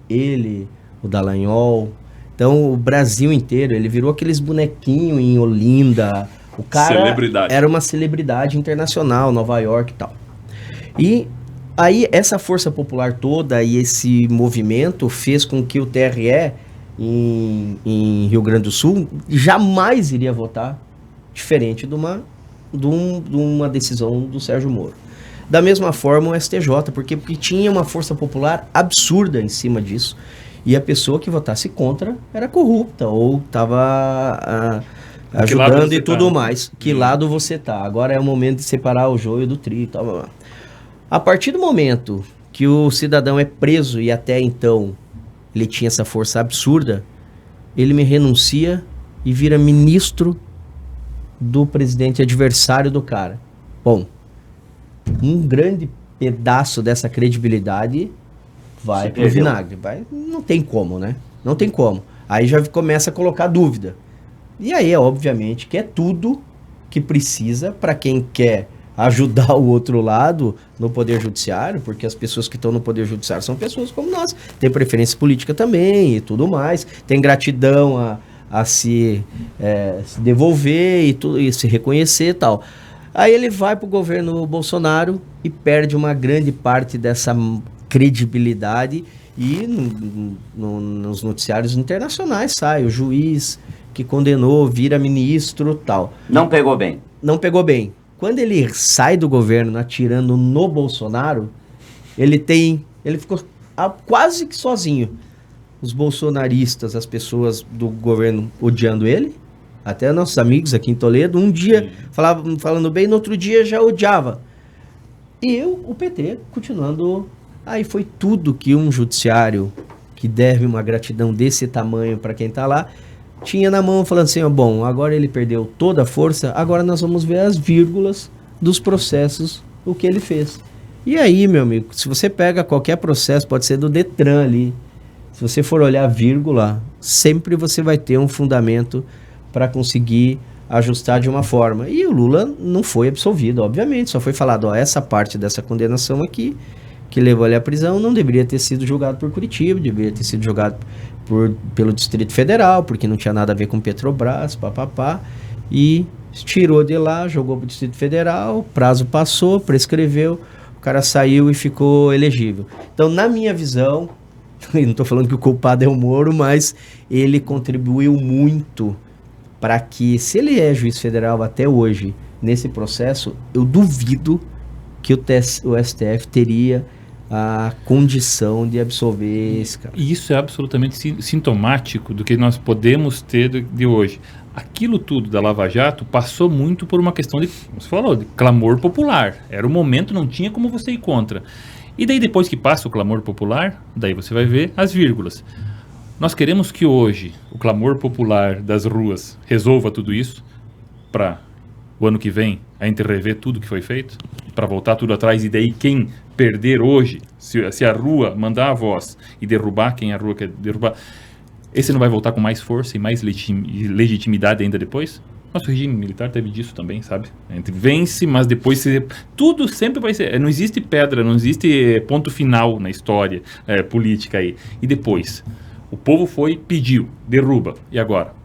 Ele, o Dallagnol. Então o Brasil inteiro, ele virou aqueles bonequinhos em Olinda. O cara era uma celebridade internacional, Nova York e tal. E aí essa força popular toda e esse movimento fez com que o TRE em Rio Grande do Sul jamais iria votar diferente de uma decisão do Sérgio Moro. Da mesma forma o STJ, porque tinha uma força popular absurda em cima disso. E a pessoa que votasse contra era corrupta ou estava... ajudando e tudo mais. Que lado você tá? Agora é o momento de separar o joio do trigo e tal. A partir do momento que o cidadão é preso e até então ele tinha essa força absurda, ele me renuncia e vira ministro do presidente adversário do cara. Bom, um grande pedaço dessa credibilidade vai pro vinagre. Não tem como, né? Não tem como. Aí já começa a colocar dúvida. E aí, obviamente, que é tudo que precisa para quem quer ajudar o outro lado no Poder Judiciário, porque as pessoas que estão no Poder Judiciário são pessoas como nós, tem preferência política também e tudo mais, tem gratidão a se devolver e se reconhecer e tal. Aí ele vai para o governo Bolsonaro e perde uma grande parte dessa credibilidade e nos noticiários internacionais sai o juiz que condenou, vira ministro tal. Não pegou bem. Não pegou bem. Quando ele sai do governo atirando no Bolsonaro, ele ficou quase que sozinho. Os bolsonaristas, as pessoas do governo odiando ele, até nossos amigos aqui em Toledo, um dia falando bem, no outro dia já odiava. E o PT continuando. Aí foi tudo que um judiciário que deve uma gratidão desse tamanho para quem está lá, tinha na mão, falando assim, bom, agora ele perdeu toda a força, agora nós vamos ver as vírgulas dos processos, o que ele fez. E aí, meu amigo, se você pega qualquer processo, pode ser do Detran ali, se você for olhar a vírgula, sempre você vai ter um fundamento para conseguir ajustar de uma forma. E o Lula não foi absolvido, obviamente, só foi falado, essa parte dessa condenação aqui, que levou ele à prisão, não deveria ter sido julgado por Curitiba, deveria ter sido julgado pelo Distrito Federal, porque não tinha nada a ver com Petrobras, papapá, e tirou de lá, jogou para o Distrito Federal, prazo passou, prescreveu, o cara saiu e ficou elegível. Então, na minha visão, não estou falando que o culpado é o Moro, mas ele contribuiu muito para que, se ele é juiz federal até hoje, nesse processo, eu duvido que o STF teria a condição de absolver esse cara. E isso é absolutamente sintomático do que nós podemos ter de hoje. Aquilo tudo da Lava Jato passou muito por uma questão de, como você falou, de clamor popular. Era o momento, não tinha como você ir contra. E daí depois que passa o clamor popular, daí você vai ver as vírgulas. Nós queremos que hoje o clamor popular das ruas resolva tudo isso para o ano que vem a gente rever tudo que foi feito, para voltar tudo atrás, e daí quem perder hoje, se a rua mandar a voz e derrubar quem a rua quer derrubar, esse não vai voltar com mais força e mais legitimidade ainda depois? Nosso regime militar teve disso também, sabe? A gente vence, mas depois tudo sempre vai ser, não existe pedra, não existe ponto final na história política aí. E depois, o povo pediu, derruba, e agora?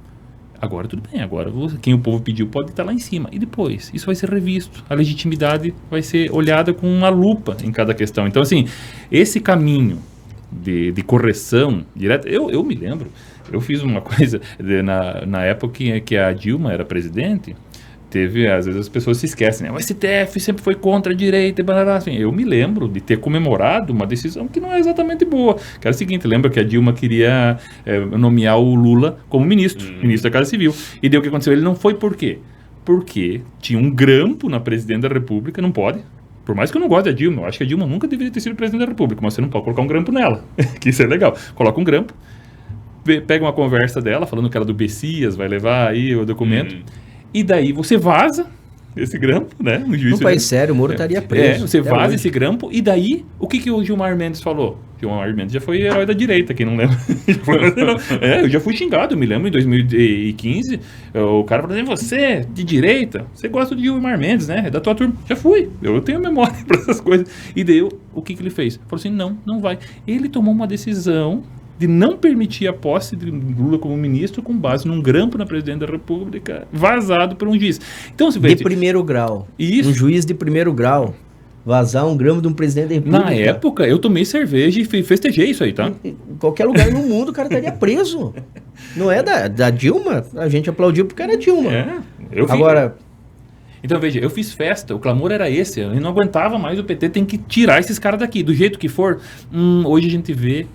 Agora tudo bem, agora quem o povo pediu pode estar lá em cima. E depois, isso vai ser revisto. A legitimidade vai ser olhada com uma lupa em cada questão. Então, assim, esse caminho de correção direta... Eu me lembro, eu fiz uma coisa na época que a Dilma era presidente, às vezes as pessoas se esquecem, né? O STF sempre foi contra a direita, assim. Eu me lembro de ter comemorado uma decisão que não é exatamente boa, que era o seguinte, lembra que a Dilma queria nomear o Lula como ministro da Casa Civil, e daí o que aconteceu? Ele não foi por quê? Porque tinha um grampo na presidente da República, não pode, por mais que eu não goste da Dilma, eu acho que a Dilma nunca deveria ter sido presidente da República, mas você não pode colocar um grampo nela, que isso é legal, coloca um grampo, pega uma conversa dela, falando que ela do Bessias, vai levar aí o documento, e daí você vaza esse grampo, né? Um juiz, no país sério, o Moro estaria preso. Você vaza esse grampo, e daí, o que o Gilmar Mendes falou? Gilmar Mendes já foi herói da direita, quem não lembra? Eu já fui xingado, eu me lembro, em 2015, o cara falou assim, você, de direita, você gosta de Gilmar Mendes, né? É da tua turma. Já fui, eu tenho memória para essas coisas. E daí, o que ele fez? Falou assim, não vai. Ele tomou uma decisão de não permitir a posse de Lula como ministro com base num grampo na presidente da República vazado por um juiz. Então, se de primeiro grau. Isso. Um juiz de primeiro grau vazar um grampo de um presidente da República. Na época, eu tomei cerveja e festejei isso aí, tá? Em qualquer lugar no mundo o cara estaria preso. Não é da Dilma? A gente aplaudiu porque era Dilma. Agora... Então, veja, eu fiz festa, o clamor era esse, eu não aguentava mais, o PT tem que tirar esses caras daqui, do jeito que for. Hoje a gente vê,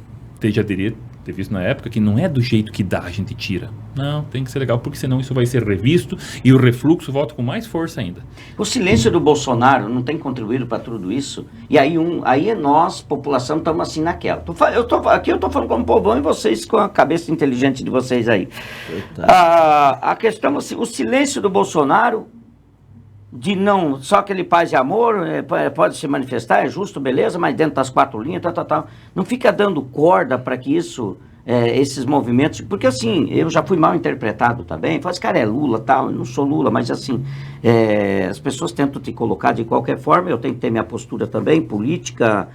já teria ter visto na época, que não é do jeito que dá, a gente tira. Não, tem que ser legal, porque senão isso vai ser revisto e o refluxo volta com mais força ainda. O silêncio do Bolsonaro não tem contribuído para tudo isso? E aí, nós, população, estamos assim naquela. Aqui eu estou falando como povão e vocês com a cabeça inteligente de vocês aí. A questão, o silêncio do Bolsonaro, de não, só aquele paz e amor, pode se manifestar, é justo, beleza, mas dentro das quatro linhas, tal. Não fica dando corda para que isso esses movimentos, porque assim, eu já fui mal interpretado também, esse cara é Lula, tal, eu não sou Lula, mas assim, as pessoas tentam te colocar de qualquer forma, eu tenho que ter minha postura também, política,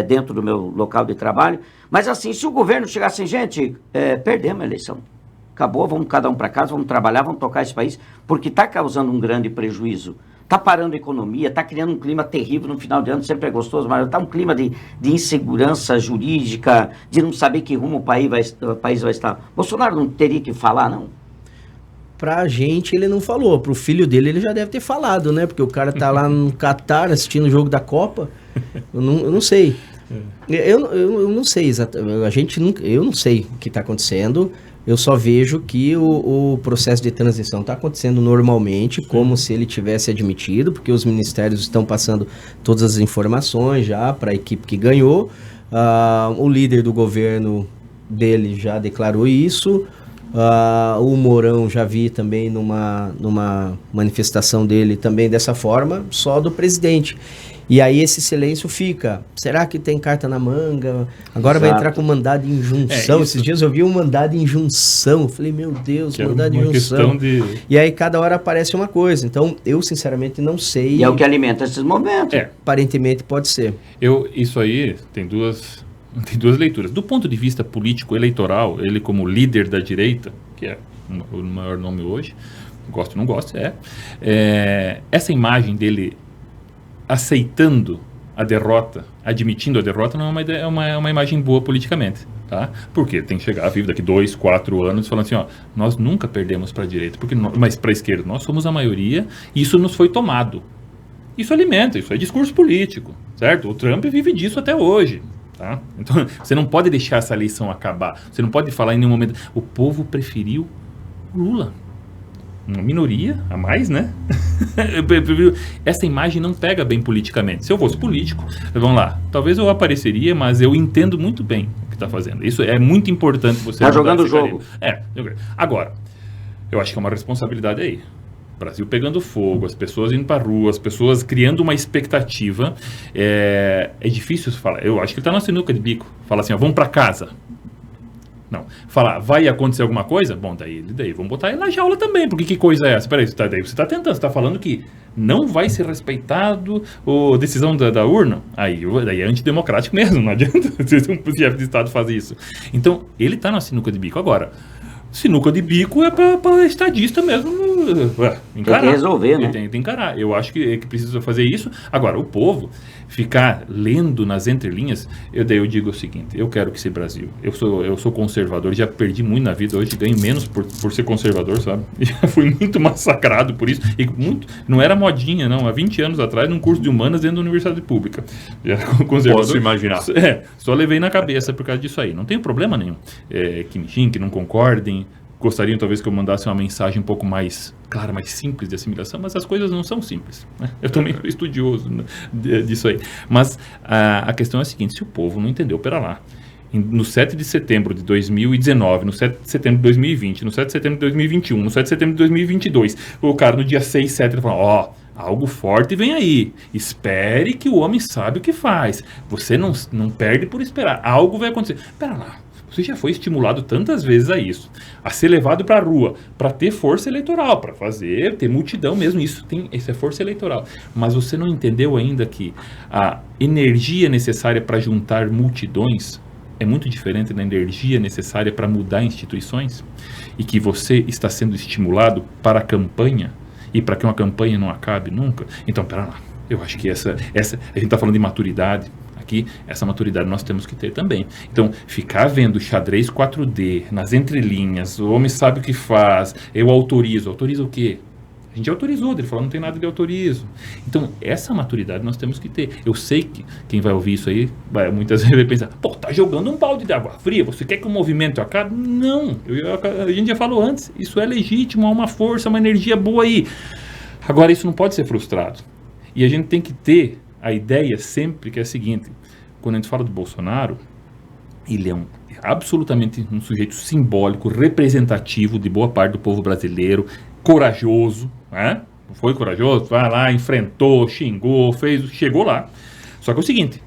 dentro do meu local de trabalho, mas assim, se o governo chegar assim, gente, perdemos a eleição, acabou, vamos cada um para casa, vamos trabalhar, vamos tocar esse país, porque está causando um grande prejuízo. Está parando a economia, está criando um clima terrível no final de ano, sempre é gostoso, mas está um clima de insegurança jurídica, de não saber que rumo o país vai estar. Bolsonaro não teria que falar, não? Pra gente ele não falou, pro filho dele ele já deve ter falado, né? Porque o cara tá lá no Catar assistindo o jogo da Copa, eu não sei. Eu não sei exatamente, eu não sei o que está acontecendo. Eu só vejo que o processo de transição está acontecendo normalmente, como se ele tivesse admitido, porque os ministérios estão passando todas as informações já para a equipe que ganhou. O líder do governo dele já declarou isso. O Mourão já vi também numa manifestação dele também dessa forma, só do presidente. E aí esse silêncio fica. Será que tem carta na manga? Agora vai entrar com mandado de injunção. Esses dias eu vi um mandado de injunção. Eu falei, meu Deus, mandado de injunção. E aí cada hora aparece uma coisa. Então, eu sinceramente não sei. E é o que alimenta esses momentos. Aparentemente pode ser. Isso aí tem duas leituras. Do ponto de vista político eleitoral, ele como líder da direita, que é o maior nome hoje, gosto ou não gosto, essa imagem dele aceitando a derrota, admitindo a derrota, não é uma imagem boa politicamente, tá? Porque tem que chegar vivo daqui 2, 4 anos falando assim, nós nunca perdemos para a direita, mas para a esquerda nós somos a maioria e isso nos foi tomado. Isso alimenta, isso é discurso político, certo? O Trump vive disso até hoje, tá? Então, você não pode deixar essa eleição acabar, você não pode falar em nenhum momento, o povo preferiu o Lula. Uma minoria a mais, né? Essa imagem não pega bem politicamente. Se eu fosse político, vamos lá, talvez eu apareceria, mas eu entendo muito bem o que está fazendo. Isso é muito importante você... Está jogando o jogo. Agora, eu acho que é uma responsabilidade aí. Brasil pegando fogo, as pessoas indo para a rua, as pessoas criando uma expectativa. É difícil falar. Eu acho que ele está na sinuca de bico. Fala assim, vamos para casa. Não. Falar, vai acontecer alguma coisa? Bom, daí vamos botar ele na jaula também, porque que coisa é essa? Peraí, você está falando que não vai ser respeitado a decisão da urna? Daí é antidemocrático mesmo, não adianta um chefe de Estado fazer isso. Então, ele está na sinuca de bico. Agora, sinuca de bico é para estadista mesmo encarar. Tem que resolver, né? Tem que encarar. Eu acho que precisa fazer isso. Agora, o povo ficar lendo nas entrelinhas, eu digo o seguinte, eu quero que esse Brasil, eu sou conservador, já perdi muito na vida, hoje ganho menos por ser conservador, sabe? Já fui muito massacrado por isso, e não era modinha, não, há 20 anos atrás, num curso de humanas dentro da universidade pública. Já era conservador. Posso imaginar. Só levei na cabeça por causa disso aí, não tem problema nenhum. Que não concordem, gostariam talvez que eu mandasse uma mensagem um pouco mais clara, mais simples de assimilação, mas as coisas não são simples, né? Eu também sou estudioso disso aí. Mas a questão é a seguinte, se o povo não entendeu, pera lá, no 7 de setembro de 2019, no 7 de setembro de 2020, no 7 de setembro de 2021, no 7 de setembro de 2022, o cara no dia 6, 7, ele fala, algo forte vem aí, espere que o homem sabe o que faz, você não perde por esperar, algo vai acontecer, pera lá. Você já foi estimulado tantas vezes a isso, a ser levado para a rua, para ter força eleitoral, para ter multidão mesmo, isso é força eleitoral. Mas você não entendeu ainda que a energia necessária para juntar multidões é muito diferente da energia necessária para mudar instituições? E que você está sendo estimulado para a campanha, e para que uma campanha não acabe nunca? Então, pera lá, eu acho que a gente está falando de maturidade. Aqui, essa maturidade nós temos que ter também. Então, ficar vendo xadrez 4D, nas entrelinhas, o homem sabe o que faz, eu autorizo. Autoriza o quê? A gente autorizou, ele falou, não tem nada de autorizo. Então, essa maturidade nós temos que ter. Eu sei que quem vai ouvir isso aí, muitas vezes vai pensar, tá jogando um balde de água fria, você quer que o movimento acabe? Não, a gente já falou antes, isso é legítimo, há uma força, uma energia boa aí. Agora, isso não pode ser frustrado. E a gente tem que ter a ideia sempre que é a seguinte, quando a gente fala do Bolsonaro, ele é absolutamente um sujeito simbólico, representativo de boa parte do povo brasileiro, corajoso, né? Foi corajoso, vai lá, enfrentou, xingou, chegou lá. Só que é o seguinte,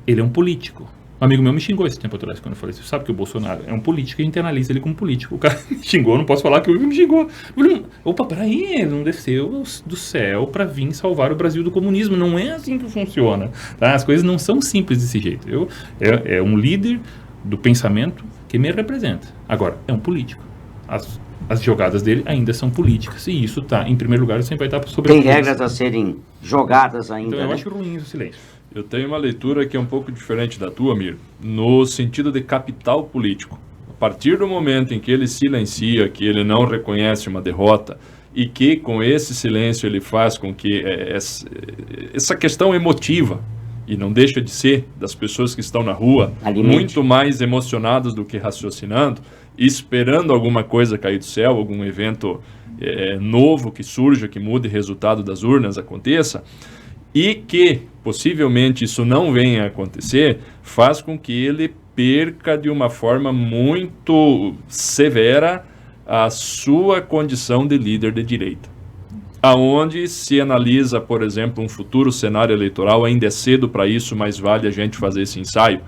ele é um político. Um amigo meu me xingou esse tempo atrás, quando eu falei, você sabe que o Bolsonaro é um político e internaliza ele como político. O cara me xingou, não posso falar que ele me xingou. Eu falei, opa, peraí, ele não desceu do céu para vir salvar o Brasil do comunismo. Não é assim que funciona. Tá? As coisas não são simples desse jeito. É um líder do pensamento que me representa. Agora, é um político. As jogadas dele ainda são políticas. E isso tá, em primeiro lugar, sempre vai estar sobre Tem regras a serem jogadas ainda. Então eu né? acho ruim o silêncio. Eu tenho uma leitura que é um pouco diferente da tua, Mir, no sentido de capital político. A partir do momento em que ele silencia, que ele não reconhece uma derrota, e que com esse silêncio ele faz com que essa questão emotiva, e não deixa de ser, das pessoas que estão na rua, Alimente. muito mais emocionadas do que raciocinando, esperando alguma coisa cair do céu, algum evento novo que surja, que mude o resultado das urnas, aconteça, e que possivelmente isso não venha a acontecer, faz com que ele perca de uma forma muito severa a sua condição de líder de direita. Aonde se analisa, por exemplo, um futuro cenário eleitoral, ainda é cedo para isso, mas vale a gente fazer esse ensaio.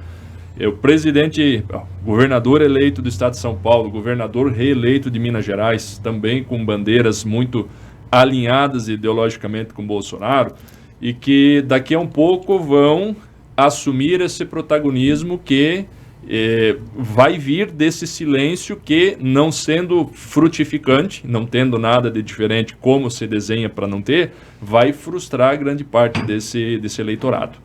Governador eleito do estado de São Paulo, governador reeleito de Minas Gerais, também com bandeiras muito alinhadas ideologicamente com Bolsonaro, e que daqui a um pouco vão assumir esse protagonismo que vai vir desse silêncio que, não sendo frutificante, não tendo nada de diferente como se desenha para não ter, vai frustrar grande parte desse eleitorado.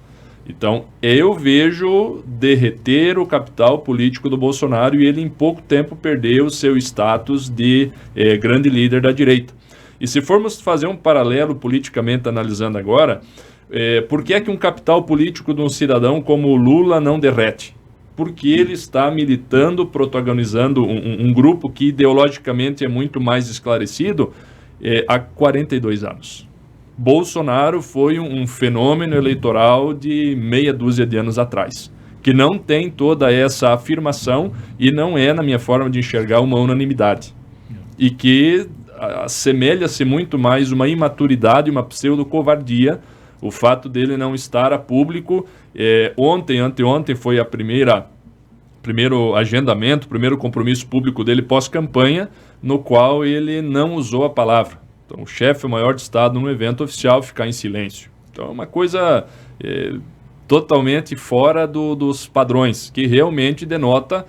Então, eu vejo derreter o capital político do Bolsonaro e ele em pouco tempo perder o seu status de grande líder da direita. E se formos fazer um paralelo politicamente analisando agora, por que é que um capital político de um cidadão como o Lula não derrete? Porque ele está militando, protagonizando um grupo que ideologicamente é muito mais esclarecido há 42 anos. Bolsonaro foi um fenômeno eleitoral de meia dúzia de anos atrás, que não tem toda essa afirmação e não é, na minha forma de enxergar, uma unanimidade. E que assemelha-se muito mais uma imaturidade, uma pseudo-covardia, o fato dele não estar a público. Anteontem foi primeiro agendamento, primeiro compromisso público dele pós-campanha, no qual ele não usou a palavra. Então, o chefe maior de Estado, num evento oficial, ficar em silêncio. Então, é uma coisa totalmente fora dos padrões, que realmente denota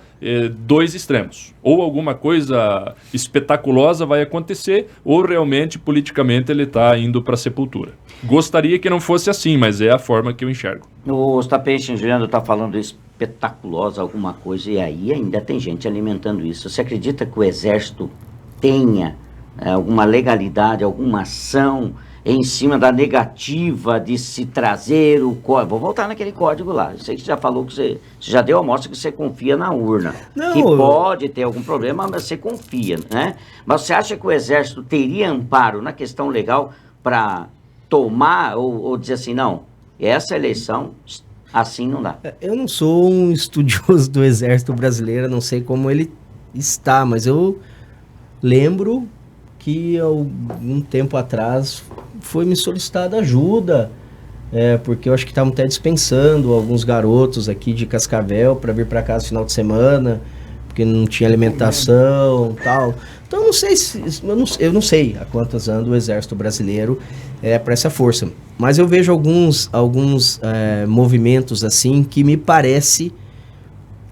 dois extremos. Ou alguma coisa espetaculosa vai acontecer, ou realmente, politicamente, ele está indo para a sepultura. Gostaria que não fosse assim, mas é a forma que eu enxergo. O Tapete Juliano está falando espetaculosa alguma coisa, e aí ainda tem gente alimentando isso. Você acredita que o Exército tenha alguma legalidade, alguma ação em cima da negativa de se trazer o código? Vou voltar naquele código lá. Eu sei que você já falou que você já deu a amostra que você confia na urna. Não, que pode ter algum problema, mas você confia, né? Mas você acha que o Exército teria amparo na questão legal para tomar ou dizer assim, não, essa eleição assim não dá? Eu não sou um estudioso do Exército Brasileiro, não sei como ele está, mas eu lembro que algum tempo atrás foi me solicitada ajuda, porque eu acho que estavam até dispensando alguns garotos aqui de Cascavel para vir para cá no final de semana, porque não tinha alimentação e tal. Então eu não sei a quantas anda o Exército Brasileiro para essa força, mas eu vejo alguns movimentos assim que me parece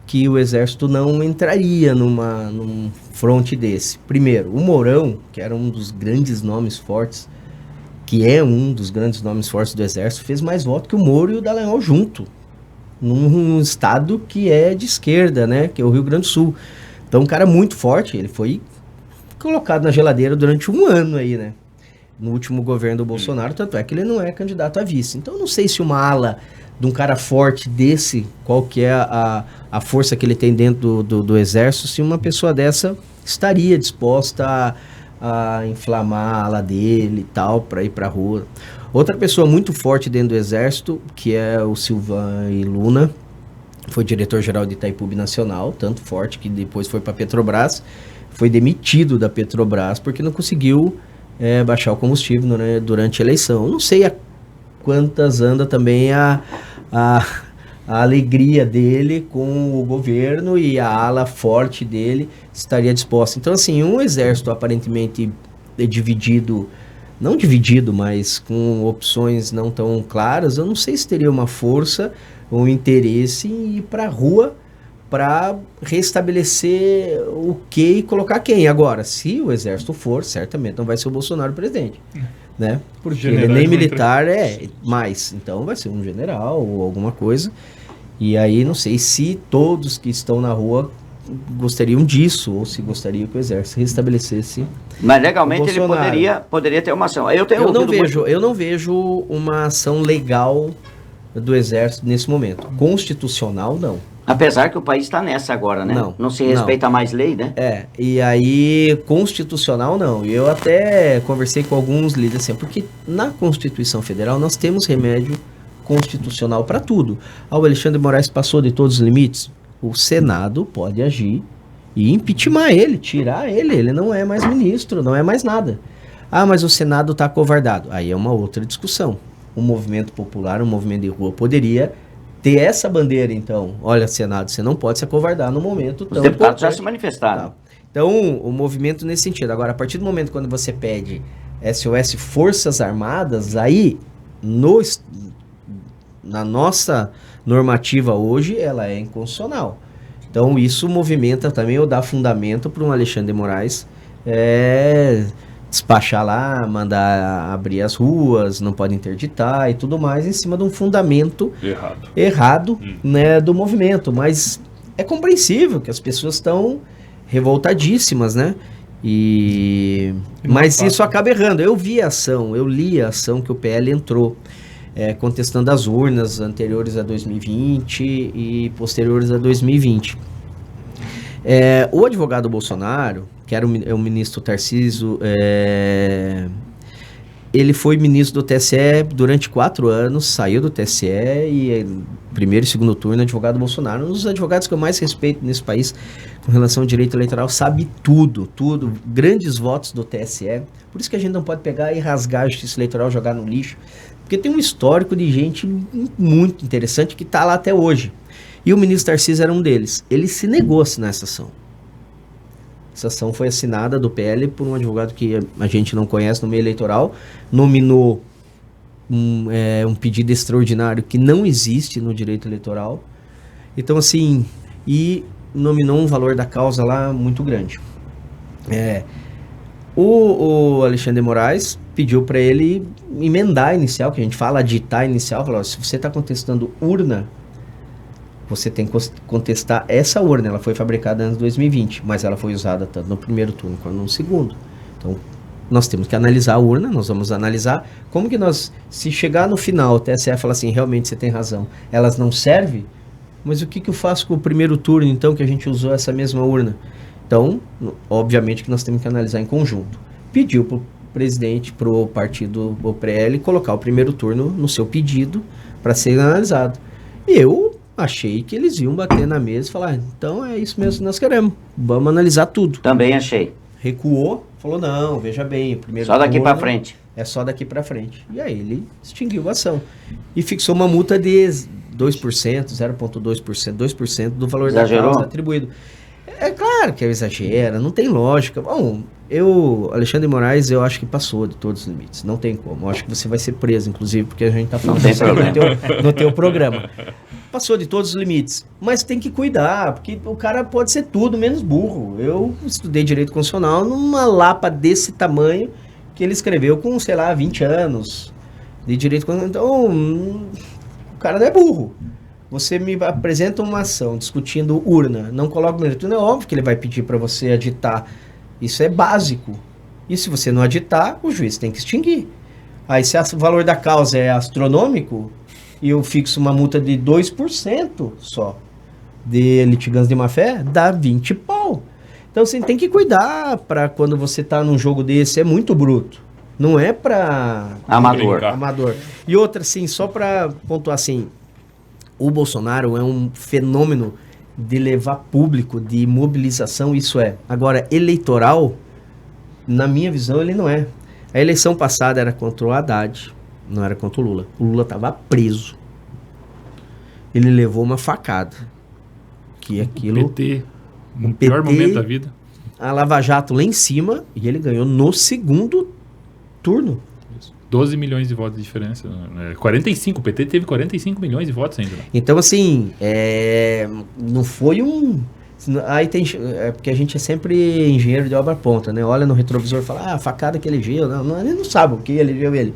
que o Exército não entraria num fronte desse. Primeiro, o Mourão, que era um dos grandes nomes fortes, que é um dos grandes nomes fortes do Exército, fez mais voto que o Moro e o Dallagnol junto, num estado que é de esquerda, né, que é o Rio Grande do Sul. Então, um cara muito forte, ele foi colocado na geladeira durante um ano aí, né, no último governo do Bolsonaro, tanto é que ele não é candidato a vice. Então, não sei se uma ala de um cara forte desse, qual que é a força que ele tem dentro do Exército, se uma pessoa dessa estaria disposta a inflamar a ala dele e tal, para ir pra rua. Outra pessoa muito forte dentro do Exército, que é o Silvani Luna, foi diretor-geral de Itaipu Nacional, tanto forte que depois foi para Petrobras, foi demitido da Petrobras porque não conseguiu baixar o combustível, né, durante a eleição. Eu não sei a quantas anda também a a alegria dele com o governo e a ala forte dele estaria disposta. Então, assim, um exército aparentemente dividido, não dividido, mas com opções não tão claras, eu não sei se teria uma força ou interesse em ir para a rua para restabelecer o que e colocar quem. Agora, se o exército for, certamente não vai ser o Bolsonaro presidente, né? Porque ele nem militar mais, então vai ser um general ou alguma coisa. E aí não sei se todos que estão na rua gostariam disso, ou se gostariam que o exército restabelecesse. Mas legalmente ele poderia ter uma ação. Eu não vejo uma ação legal do exército nesse momento. Constitucional, não. Apesar que o país está nessa agora, né? Não se respeita mais lei, né? E aí, constitucional não. E eu até conversei com alguns líderes assim, porque na Constituição Federal nós temos remédio constitucional para tudo. O Alexandre de Moraes passou de todos os limites. O Senado pode agir e impeachment ele, tirar ele não é mais ministro, não é mais nada. Mas o Senado está acovardado. Aí é uma outra discussão. O movimento popular, o movimento de rua poderia ter essa bandeira, então. Olha, Senado, você não pode se acovardar no momento tão Os deputados já se manifestaram. Então, o movimento nesse sentido. Agora, a partir do momento quando você pede SOS Forças Armadas, aí, na nossa normativa hoje, ela é inconstitucional. Então, isso movimenta também ou dá fundamento para um Alexandre de Moraes despachar lá, mandar abrir as ruas, não pode interditar e tudo mais, em cima de um fundamento errado né, do movimento. Mas é compreensível que as pessoas estão revoltadíssimas, né? Mas isso acaba errando. Eu li a ação que o PL entrou, contestando as urnas anteriores a 2020 e posteriores a 2020. O advogado Bolsonaro, que era o ministro Tarcísio, ele foi ministro do TSE durante 4 anos, saiu do TSE e primeiro e segundo turno, advogado Bolsonaro, um dos advogados que eu mais respeito nesse país com relação ao direito eleitoral, sabe tudo, grandes votos do TSE, por isso que a gente não pode pegar e rasgar a justiça eleitoral, jogar no lixo, porque tem um histórico de gente muito interessante que está lá até hoje. E o ministro Tarcísio era um deles. Ele se negou a assinar essa ação. Essa ação foi assinada do PL por um advogado que a gente não conhece no meio eleitoral, nominou um pedido extraordinário que não existe no direito eleitoral. Então, assim, e nominou um valor da causa lá muito grande. O Alexandre de Moraes pediu para ele emendar a inicial, que a gente fala, aditar a inicial, falou, se você está contestando urna, você tem que contestar essa urna. Ela foi fabricada antes de 2020, mas ela foi usada tanto no primeiro turno quanto no segundo. Então, nós temos que analisar a urna, nós vamos analisar como que se chegar no final, o TSE fala assim, realmente você tem razão, elas não servem, mas o que eu faço com o primeiro turno, então, que a gente usou essa mesma urna? Então, obviamente que nós temos que analisar em conjunto. Pediu para o presidente, para o partido, o PL, colocar o primeiro turno no seu pedido para ser analisado. E eu achei que eles iam bater na mesa e falar, então é isso mesmo que nós queremos, vamos analisar tudo. Também achei. Recuou, falou, não, veja bem, o primeiro só daqui para frente. É só daqui para frente. E aí ele extinguiu a ação. E fixou uma multa de 2%, 0,2%, 2% do valor da causa atribuído. É claro que exagera, não tem lógica. Bom, Alexandre de Moraes, eu acho que passou de todos os limites. Não tem como. Eu acho que você vai ser preso, inclusive, porque a gente está falando isso no teu programa. Passou de todos os limites. Mas tem que cuidar, porque o cara pode ser tudo menos burro. Eu estudei Direito Constitucional numa lapa desse tamanho que ele escreveu com, 20 anos de Direito Constitucional. Então, o cara não é burro. Você me apresenta uma ação discutindo urna, não coloca no turno, é óbvio que ele vai pedir para você aditar. Isso é básico. E se você não aditar, o juiz tem que extinguir. Aí se o valor da causa é astronômico e eu fixo uma multa de 2% só de litigantes de má-fé, dá 20 pau. Então você tem que cuidar para quando você tá num jogo desse, é muito bruto. Não é para amador. E outra, assim, só para pontuar assim, o Bolsonaro é um fenômeno de levar público, de mobilização, isso é. Agora, eleitoral, na minha visão, ele não é. A eleição passada era contra o Haddad, não era contra o Lula. O Lula estava preso. ele levou uma facada. Que aquilo... PT, no pior momento da vida. A Lava Jato lá em cima, e ele ganhou no segundo turno. 12 milhões de votos de diferença. 45, o PT teve 45 milhões de votos ainda. Então, assim, não foi um... Aí tem... porque a gente é sempre engenheiro de obra pronta, né? Olha no retrovisor e fala, a facada que elegeu. Não, ele não sabe o que elegeu ele.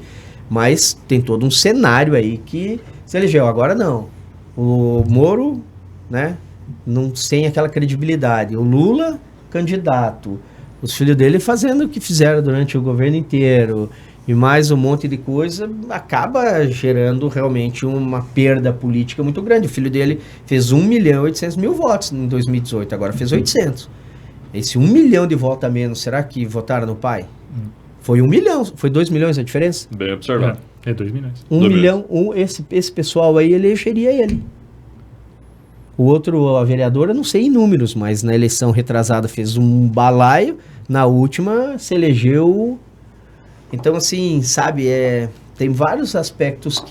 Mas tem todo um cenário aí que se elegeu. Agora não. O Moro, né? Não tem aquela credibilidade. O Lula, candidato. Os filhos dele fazendo o que fizeram durante o governo inteiro. E mais um monte de coisa, acaba gerando realmente uma perda política muito grande. O filho dele fez 1.800.000 votos em 2018, agora fez 800. Esse 1 milhão de votos a menos, será que votaram no pai? Foi 1 milhão, foi 2 milhões a diferença? Bem observado. É 2 milhões. 1 milhão, esse pessoal aí elegeria ele. O outro, a vereadora, não sei em números, mas na eleição retrasada fez um balaio, na última se elegeu... Então, assim, sabe, tem vários aspectos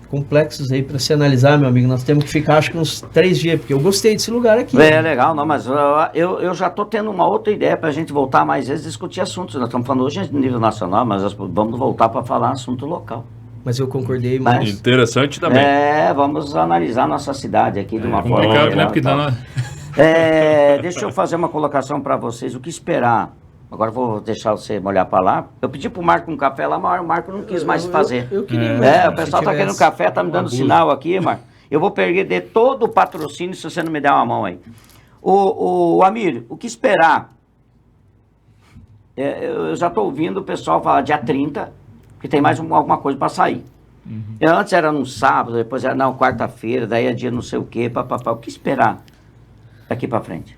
complexos aí para se analisar, meu amigo. Nós temos que ficar, acho que uns 3 dias, porque eu gostei desse lugar aqui. Legal, não, mas eu já estou tendo uma outra ideia para a gente voltar mais vezes discutir assuntos. Nós estamos falando hoje a nível nacional, mas nós vamos voltar para falar assunto local. Mas eu concordei mais. Interessante também. Vamos analisar nossa cidade aqui de uma forma... complicado, né? Porque dá deixa eu fazer uma colocação para vocês. O que esperar? Agora eu vou deixar você molhar para lá. Eu pedi pro Marco um café lá, mas o Marco não quis mais fazer. Eu queria. O pessoal tá querendo café, tá me dando sinal aqui, Marco. Eu vou perder todo o patrocínio se você não me der uma mão aí. O Amílio, o que esperar? Eu já tô ouvindo o pessoal falar dia 30, que tem mais alguma coisa para sair. Antes era no sábado, depois era na quarta-feira, daí é dia não sei o quê, papapá. O que esperar daqui para frente?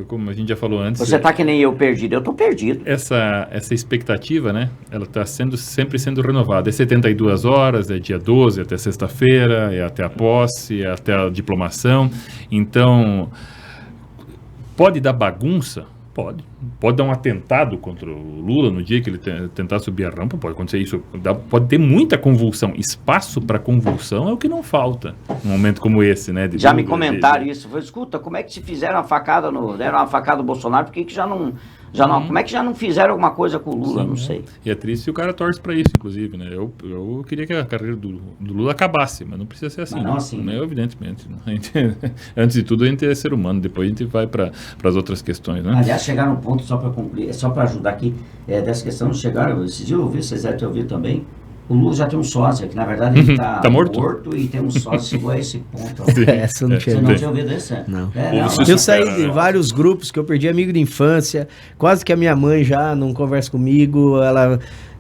Como a gente já falou antes... Você tá que nem eu perdido, eu tô perdido. Essa expectativa, né? Ela está sempre sendo renovada. É 72 horas, é dia 12 até sexta-feira, é até a posse, é até a diplomação. Então, pode dar bagunça? Pode dar um atentado contra o Lula no dia que ele tentar subir a rampa, pode acontecer isso. Pode ter muita convulsão. Espaço para convulsão é o que não falta num momento como esse, né? Já me comentaram isso. Foi, escuta, como é que se fizeram uma facada deram uma facada no Bolsonaro, por que já não... como é que já não fizeram alguma coisa com o Lula? Sim, não sei. E é triste se o cara torce para isso, inclusive, né? Eu queria que a carreira do Lula acabasse, mas não precisa ser assim. Não, assim. Né? Evidentemente. Antes de tudo, a gente é ser humano, depois a gente vai para as outras questões, né? Aliás, chegaram um ponto, só para concluir, só para ajudar aqui, dessa questão, chegaram, esses dias eu ouvi, vocês devem ter ouvido também, o Lula já tem um sócio, que na verdade ele está morto e tem um sócio igual a esse ponto. Essa eu não tinha. Você não tinha ouvido esse? Não. Eu saí de vários grupos que eu perdi amigo de infância, quase que a minha mãe já não conversa comigo, ela...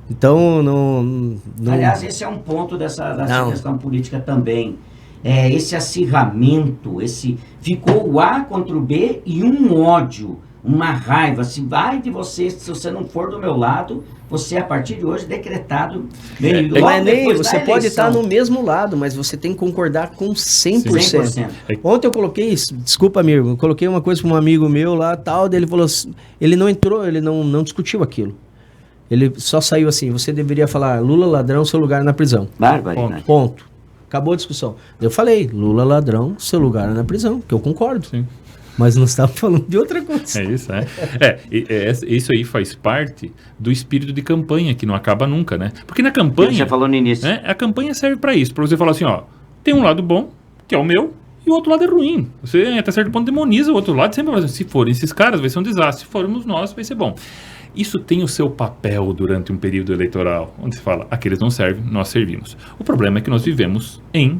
Então, não... Aliás, esse é um ponto dessa questão política também. Esse acirramento, ficou o A contra o B e um ódio, uma raiva. Se vai de você, se você não for do meu lado, você a partir de hoje decretado. Você pode estar no mesmo lado, mas você tem que concordar com 100%. Ontem eu coloquei isso, desculpa amigo, eu coloquei uma coisa para um amigo meu lá, tal, ele falou assim, ele não entrou, ele não discutiu aquilo. Ele só saiu assim, você deveria falar, Lula ladrão, seu lugar na prisão. Ponto. Acabou a discussão. Eu falei, Lula ladrão, seu lugar na prisão, que eu concordo. Sim. Mas não estava falando de outra coisa. É isso, isso aí faz parte do espírito de campanha, que não acaba nunca, né? Porque na campanha... Você já falou no início. A campanha serve para isso, para você falar assim, ó, tem um lado bom, que é o meu, e o outro lado é ruim. Você, até certo ponto, demoniza o outro lado, sempre vai dizer, se forem esses caras, vai ser um desastre. Se formos nós, vai ser bom. Isso tem o seu papel durante um período eleitoral, onde se fala, aqueles não servem, nós servimos. O problema é que nós vivemos em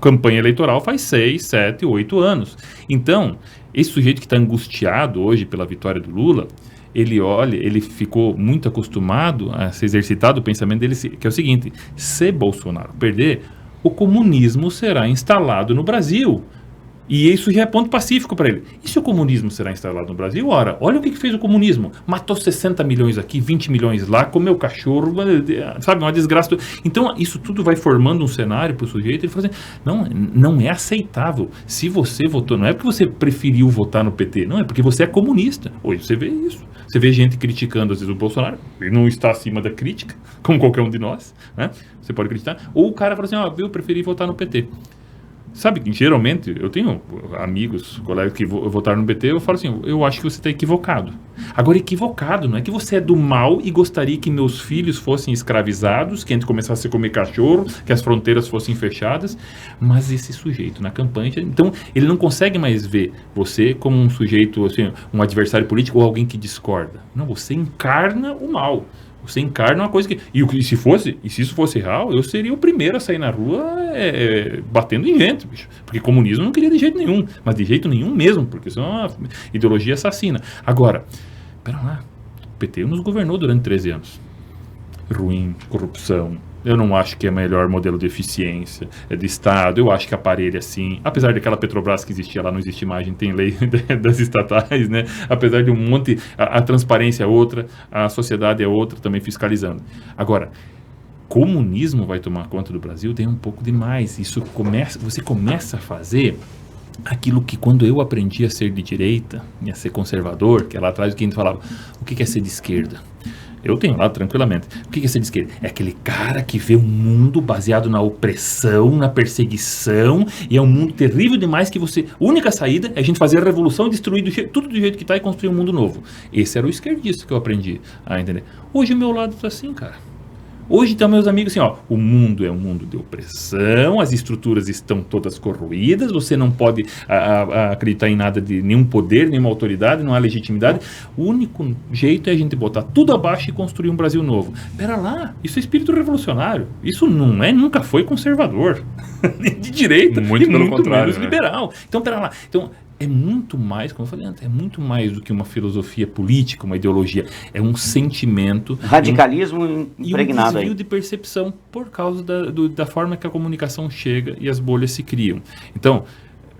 campanha eleitoral faz 6, 7, 8 anos. Então, esse sujeito que está angustiado hoje pela vitória do Lula, ele ficou muito acostumado a se exercitar do pensamento dele, que é o seguinte, se Bolsonaro perder, o comunismo será instalado no Brasil. E isso já é ponto pacífico para ele. E se o comunismo será instalado no Brasil? Ora, olha o que fez o comunismo. Matou 60 milhões aqui, 20 milhões lá, comeu cachorro, sabe, uma desgraça. Então, isso tudo vai formando um cenário para o sujeito. Ele fala assim, não é aceitável. Se você votou, não é porque você preferiu votar no PT, não, é porque você é comunista. Hoje você vê isso. Você vê gente criticando, às vezes, o Bolsonaro. Ele não está acima da crítica, como qualquer um de nós, né? Você pode acreditar. Ou o cara fala assim, eu preferi votar no PT. Sabe que geralmente eu tenho amigos, colegas que votaram no PT, eu falo assim, eu acho que você está equivocado. Agora, equivocado não é que você é do mal e gostaria que meus filhos fossem escravizados, que a gente começasse a comer cachorro, que as fronteiras fossem fechadas, mas esse sujeito na campanha, então ele não consegue mais ver você como um sujeito, assim, um adversário político ou alguém que discorda. Não, você encarna o mal. Você encarna uma coisa que... E se isso fosse real, eu seria o primeiro a sair na rua batendo em gente, bicho. Porque comunismo eu não queria de jeito nenhum. Mas de jeito nenhum mesmo, porque isso é uma ideologia assassina. Agora, pera lá. O PT nos governou durante 13 anos. Ruim, corrupção. Eu não acho que é o melhor modelo de eficiência de Estado. Eu acho que aparelha sim. Apesar daquela Petrobras que existia lá, não existe mais. A gente tem lei das estatais, né? Apesar de um monte... A transparência é outra, a sociedade é outra, também fiscalizando. Agora, comunismo vai tomar conta do Brasil, tem um pouco demais. Você começa a fazer aquilo que quando eu aprendi a ser de direita, a ser conservador, que é lá atrás o que a gente falava, o que é ser de esquerda? Eu tenho lá tranquilamente. O que é ser de esquerda? É aquele cara que vê um mundo baseado na opressão, na perseguição, e é um mundo terrível demais que você... A única saída é a gente fazer a revolução, destruir tudo do jeito que está e construir um mundo novo. Esse era o esquerdista que eu aprendi a entender. Hoje o meu lado está assim, cara. Hoje estão meus amigos assim, ó, o mundo é um mundo de opressão, as estruturas estão todas corroídas, você não pode acreditar em nada de nenhum poder, nenhuma autoridade, não há legitimidade. O único jeito é a gente botar tudo abaixo e construir um Brasil novo. Pera lá, isso é espírito revolucionário, isso nunca foi conservador, nem de direita, muito pelo contrário, menos liberal. Então, pera lá, é muito mais, como eu falei antes, é muito mais do que uma filosofia política, uma ideologia. É um sentimento... Radicalismo impregnado e um desvio aí. de percepção por causa da forma que a comunicação chega e as bolhas se criam. Então,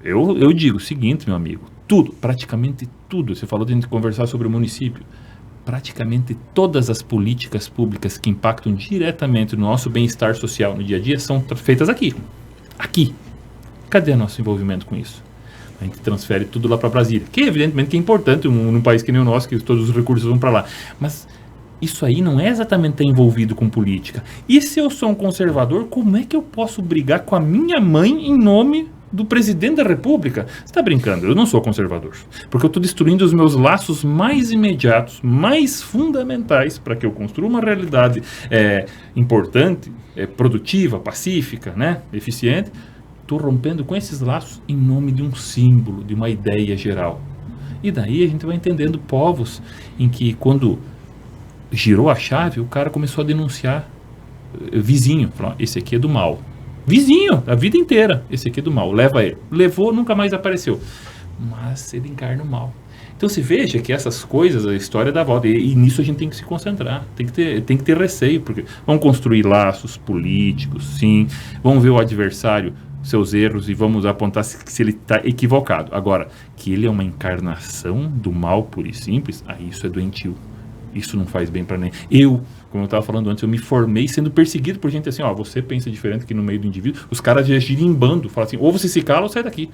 eu digo o seguinte, meu amigo, praticamente tudo, você falou de a gente conversar sobre o município, praticamente todas as políticas públicas que impactam diretamente no nosso bem-estar social no dia a dia são feitas aqui. Aqui. Cadê o nosso envolvimento com isso? A gente transfere tudo lá para Brasília, que evidentemente que é importante num país que nem o nosso, que todos os recursos vão para lá. Mas isso aí não é exatamente estar envolvido com política. E se eu sou um conservador, como é que eu posso brigar com a minha mãe em nome do presidente da República? Você está brincando, eu não sou conservador. Porque eu estou destruindo os meus laços mais imediatos, mais fundamentais, para que eu construa uma realidade importante, produtiva, pacífica, né, eficiente. Estou rompendo com esses laços em nome de um símbolo, de uma ideia geral. E daí a gente vai entendendo povos em que quando girou a chave, o cara começou a denunciar vizinho. Falou, esse aqui é do mal. Vizinho, a vida inteira, esse aqui é do mal. Leva ele. Levou, nunca mais apareceu. Mas ele encarna o mal. Então se veja que essas coisas, a história dá volta. E nisso a gente tem que se concentrar. Tem que ter receio, porque vamos construir laços políticos, sim. Vamos ver o adversário, seus erros, e vamos apontar se ele está equivocado. Agora, que ele é uma encarnação do mal puro e simples, isso é doentio. Isso não faz bem para ninguém. Como eu estava falando antes, eu me formei sendo perseguido por gente assim, você pensa diferente aqui no meio do indivíduo. Os caras agirem em bando, falam assim, ou você se cala ou sai daqui.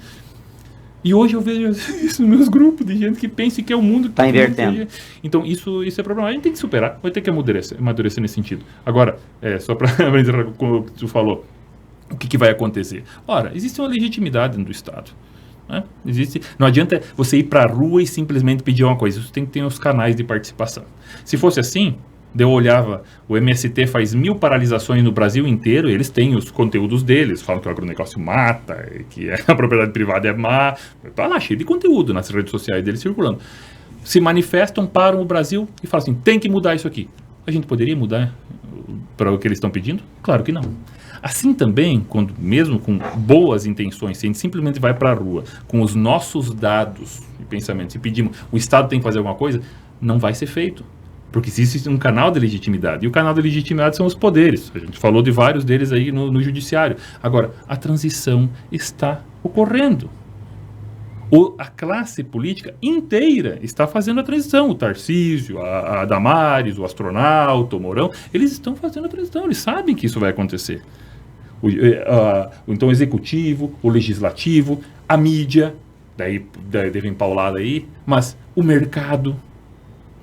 E hoje eu vejo isso nos meus grupos de gente que pensa que é o mundo que está invertendo. Então isso é problema. A gente tem que superar, vai ter que amadurecer nesse sentido. Agora, só para dizer como tu falou, o que vai acontecer? Ora, existe uma legitimidade do Estado. Né? Não adianta você ir para a rua e simplesmente pedir uma coisa. Isso tem que ter os canais de participação. Se fosse assim, eu olhava, o MST faz 1000 paralisações no Brasil inteiro, eles têm os conteúdos deles, falam que o agronegócio mata, que a propriedade privada é má, está lá cheio de conteúdo nas redes sociais deles circulando. Se manifestam, param o Brasil e falam assim, tem que mudar isso aqui. A gente poderia mudar para o que eles estão pedindo? Claro que não. Assim também, mesmo com boas intenções, se a gente simplesmente vai para a rua com os nossos dados e pensamentos e pedimos, o Estado tem que fazer alguma coisa, não vai ser feito. Porque existe um canal de legitimidade. E o canal de legitimidade são os poderes. A gente falou de vários deles aí no judiciário. Agora, a transição está ocorrendo. A classe política inteira está fazendo a transição. O Tarcísio, a Damares, o astronauta, o Mourão, eles estão fazendo a transição. Eles sabem que isso vai acontecer. Então, o executivo, o legislativo, a mídia, daí devem paulada aí, mas o mercado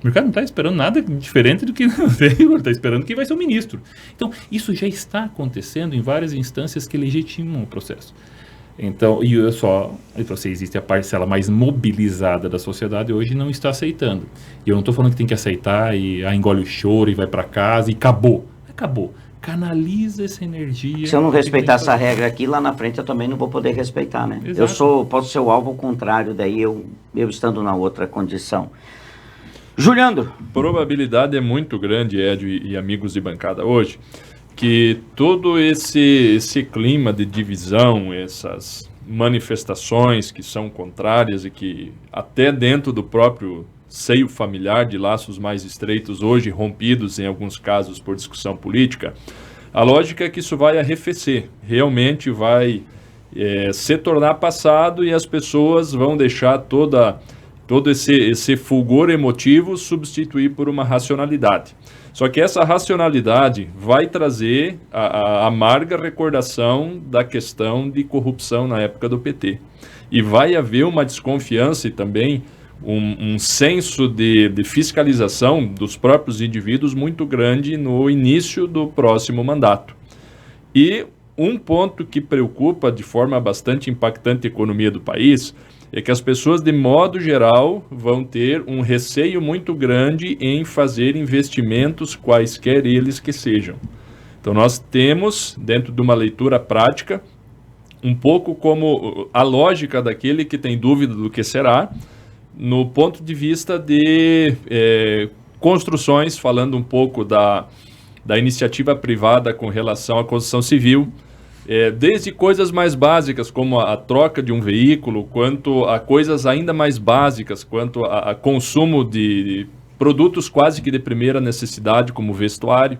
não está esperando nada diferente do que está esperando quem vai ser o ministro. Então, isso já está acontecendo em várias instâncias que legitimam o processo. Então, existe a parcela mais mobilizada da sociedade hoje não está aceitando. E eu não estou falando que tem que aceitar e engole o choro e vai para casa e acabou. Acabou. Canaliza essa energia. Se eu não respeitar essa regra aqui, lá na frente eu também não vou poder respeitar, né? Exato. Posso ser o alvo contrário, daí eu estando na outra condição. Juliano. Probabilidade é muito grande, Ed e amigos de bancada hoje, que todo esse clima de divisão, essas manifestações que são contrárias e que até dentro do próprio seio familiar de laços mais estreitos, hoje rompidos em alguns casos por discussão política, a lógica é que isso vai arrefecer, realmente vai se tornar passado e as pessoas vão deixar todo esse fulgor emotivo substituir por uma racionalidade. Só que essa racionalidade vai trazer a amarga recordação da questão de corrupção na época do PT. E vai haver uma desconfiança e também um senso de fiscalização dos próprios indivíduos muito grande no início do próximo mandato. E um ponto que preocupa de forma bastante impactante a economia do país é que as pessoas, de modo geral, vão ter um receio muito grande em fazer investimentos, quaisquer eles que sejam. Então, nós temos, dentro de uma leitura prática, um pouco como a lógica daquele que tem dúvida do que será, no ponto de vista de construções, falando um pouco da iniciativa privada com relação à construção civil, desde coisas mais básicas, como a troca de um veículo, quanto a coisas ainda mais básicas, quanto a consumo de produtos quase que de primeira necessidade, como vestuário.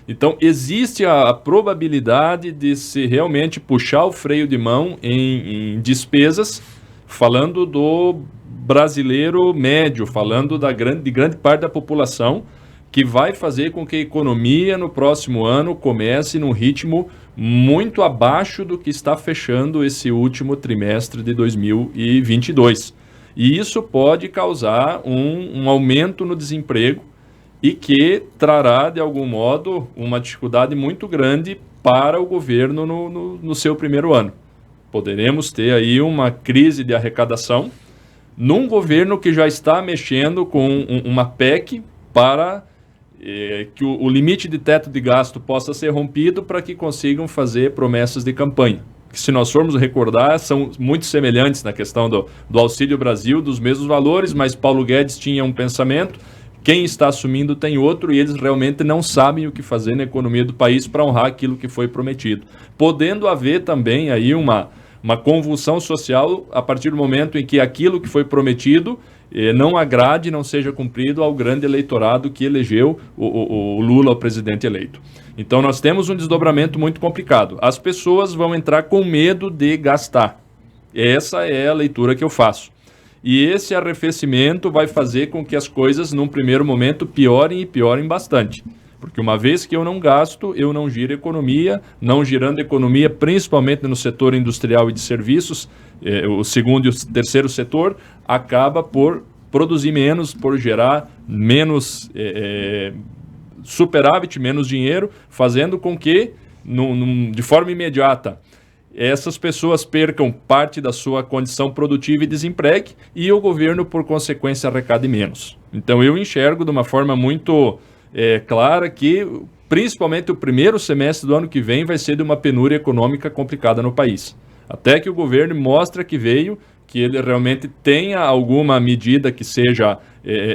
Então, existe a probabilidade de se realmente puxar o freio de mão em despesas, falando do brasileiro médio, falando de grande parte da população, que vai fazer com que a economia no próximo ano comece num ritmo muito abaixo do que está fechando esse último trimestre de 2022. E isso pode causar um aumento no desemprego e que trará, de algum modo, uma dificuldade muito grande para o governo no seu primeiro ano. Poderemos ter aí uma crise de arrecadação num governo que já está mexendo com uma PEC para que o limite de teto de gasto possa ser rompido para que consigam fazer promessas de campanha. Que, se nós formos recordar, são muito semelhantes na questão do Auxílio Brasil, dos mesmos valores, mas Paulo Guedes tinha um pensamento, quem está assumindo tem outro, e eles realmente não sabem o que fazer na economia do país para honrar aquilo que foi prometido. Podendo haver também aí uma convulsão social a partir do momento em que aquilo que foi prometido não agrade, não seja cumprido ao grande eleitorado que elegeu o Lula, o presidente eleito. Então nós temos um desdobramento muito complicado. As pessoas vão entrar com medo de gastar. Essa é a leitura que eu faço. E esse arrefecimento vai fazer com que as coisas, num primeiro momento, piorem e piorem bastante. Porque uma vez que eu não gasto, eu não giro economia, não girando economia, principalmente no setor industrial e de serviços, o segundo e o terceiro setor, acaba por produzir menos, por gerar menos superávit, menos dinheiro, fazendo com que, de forma imediata, essas pessoas percam parte da sua condição produtiva e desempregue, e o governo, por consequência, arrecade menos. Então eu enxergo de uma forma muito clara que, principalmente, o primeiro semestre do ano que vem vai ser de uma penúria econômica complicada no país. Até que o governo mostre que veio, que ele realmente tenha alguma medida que seja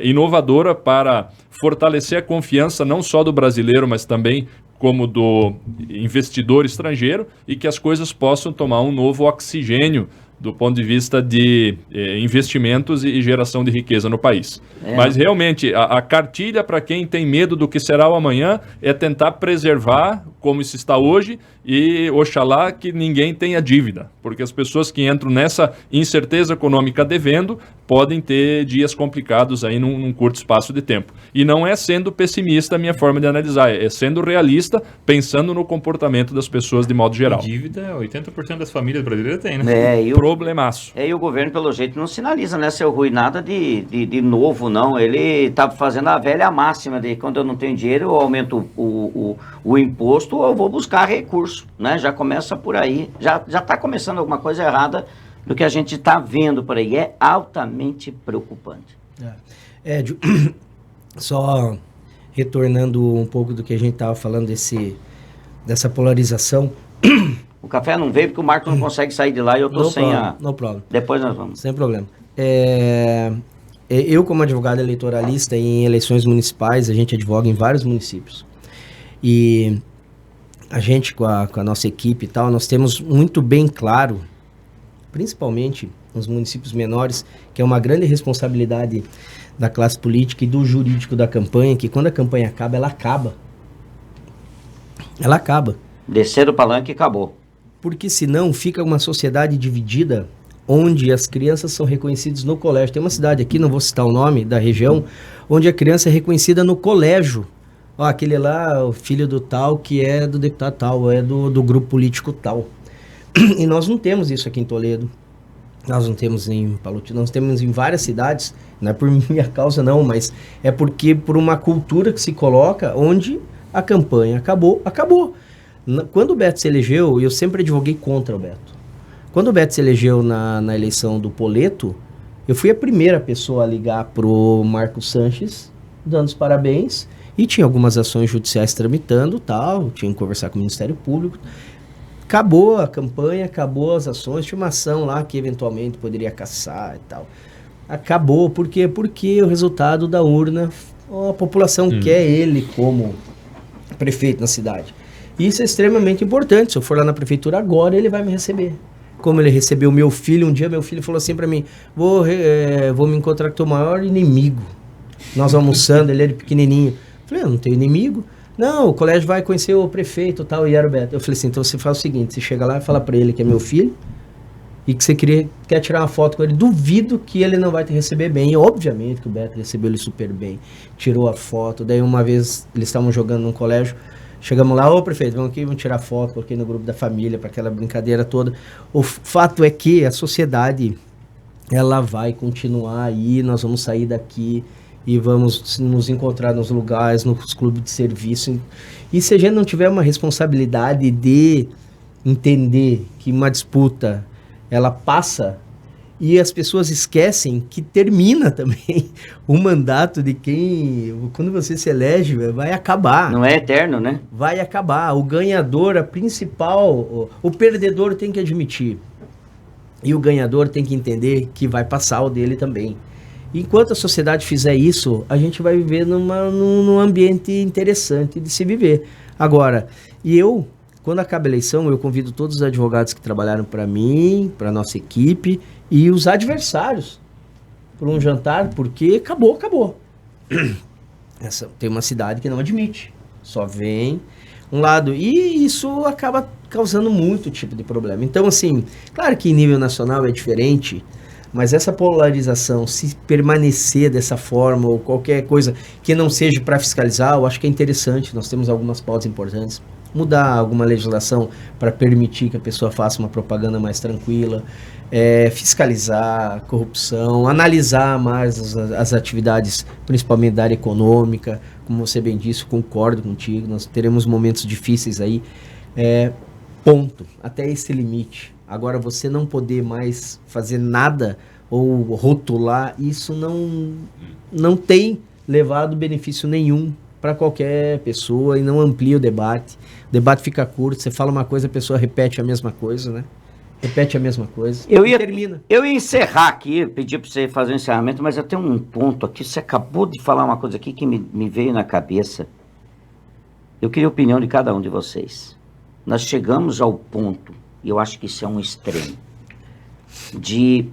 inovadora para fortalecer a confiança não só do brasileiro, mas também como do investidor estrangeiro, e que as coisas possam tomar um novo oxigênio do ponto de vista de investimentos e geração de riqueza no país. Mas realmente a cartilha para quem tem medo do que será o amanhã é tentar preservar como isso está hoje, e oxalá que ninguém tenha dívida, porque as pessoas que entram nessa incerteza econômica devendo podem ter dias complicados aí num curto espaço de tempo. E não é sendo pessimista a minha forma de analisar, é sendo realista, pensando no comportamento das pessoas de modo geral. E dívida, 80% das famílias brasileiras tem, né? Problemaço. E o governo, pelo jeito, não sinaliza, né, seu Rui, nada de novo, não. Ele tá fazendo a velha máxima de quando eu não tenho dinheiro, eu aumento o imposto ou eu vou buscar recurso, né? Já começa por aí. Já tá começando alguma coisa errada do que a gente está vendo por aí. É altamente preocupante. Só retornando um pouco do que a gente estava falando dessa polarização. O café não veio porque o Marco não consegue sair de lá e eu tô No problem. Depois nós vamos. Sem problema. Eu, como advogado eleitoralista em eleições municipais, a gente advoga em vários municípios. E a gente, com a nossa equipe e tal, nós temos muito bem claro, principalmente nos municípios menores, que é uma grande responsabilidade da classe política e do jurídico da campanha, que quando a campanha acaba, ela acaba. Ela acaba. Descer do palanque e acabou. Porque senão fica uma sociedade dividida, onde as crianças são reconhecidas no colégio. Tem uma cidade aqui, não vou citar o nome da região, onde a criança é reconhecida no colégio. Ó, aquele lá, o filho do tal, que é do deputado tal, é do grupo político tal. E nós não temos isso aqui em Toledo. Nós não temos em Paluti, nós temos em várias cidades. Não é por minha causa não, mas é porque por uma cultura que se coloca, onde a campanha acabou. Quando o Beto se elegeu, eu sempre advoguei contra o Beto. Quando o Beto se elegeu na eleição do Poleto, eu fui a primeira pessoa a ligar pro Marcos Sanches, dando os parabéns, e tinha algumas ações judiciais tramitando, tal, tinha que conversar com o Ministério Público. Acabou a campanha, acabou as ações, tinha uma ação lá que eventualmente poderia caçar e tal. Acabou, por quê? Porque o resultado da urna, a população quer ele como prefeito na cidade. Isso é extremamente importante. Se eu for lá na prefeitura agora, ele vai me receber. Como ele recebeu meu filho, um dia meu filho falou assim pra mim, vou me encontrar com o teu maior inimigo. Nós almoçando, ele era pequenininho. Eu falei, eu não tenho inimigo. Não, o colégio vai conhecer o prefeito tal, e era o Beto. Eu falei assim, então você faz o seguinte, você chega lá e fala pra ele que é meu filho e que você quer tirar uma foto com ele. Duvido que ele não vai te receber bem. E obviamente que o Beto recebeu ele super bem. Tirou a foto. Daí uma vez eles estavam jogando num colégio, chegamos lá, ô prefeito, vamos aqui, vamos tirar foto, coloquei no grupo da família, para aquela brincadeira toda. O fato é que a sociedade, ela vai continuar aí, nós vamos sair daqui e vamos nos encontrar nos lugares, nos clubes de serviço. E se a gente não tiver uma responsabilidade de entender que uma disputa, ela passa e as pessoas esquecem que termina também o mandato de quem, quando você se elege, vai acabar. Não é eterno, né? Vai acabar. O ganhador, a principal, o perdedor tem que admitir. E o ganhador tem que entender que vai passar o dele também. Enquanto a sociedade fizer isso, a gente vai viver num ambiente interessante de se viver. Agora, quando acaba a eleição, eu convido todos os advogados que trabalharam para mim, para nossa equipe, e os adversários para um jantar, porque acabou. Tem uma cidade que não admite, só vem um lado, e isso acaba causando muito tipo de problema. Então, assim, claro que em nível nacional é diferente, mas essa polarização, se permanecer dessa forma, ou qualquer coisa que não seja para fiscalizar, eu acho que é interessante. Nós temos algumas pautas importantes. Mudar alguma legislação para permitir que a pessoa faça uma propaganda mais tranquila, fiscalizar a corrupção, analisar mais as atividades, principalmente da área econômica. Como você bem disse, concordo contigo, nós teremos momentos difíceis aí, ponto, até esse limite. Agora, você não poder mais fazer nada ou rotular, isso não tem levado benefício nenhum para qualquer pessoa e não amplia o debate. O debate fica curto, você fala uma coisa, a pessoa repete a mesma coisa, né? Repete a mesma coisa e termina. Eu ia encerrar aqui, pedir para você fazer um encerramento, mas eu tenho um ponto aqui. Você acabou de falar uma coisa aqui que me veio na cabeça. Eu queria a opinião de cada um de vocês. Nós chegamos ao ponto, e eu acho que isso é um extremo, de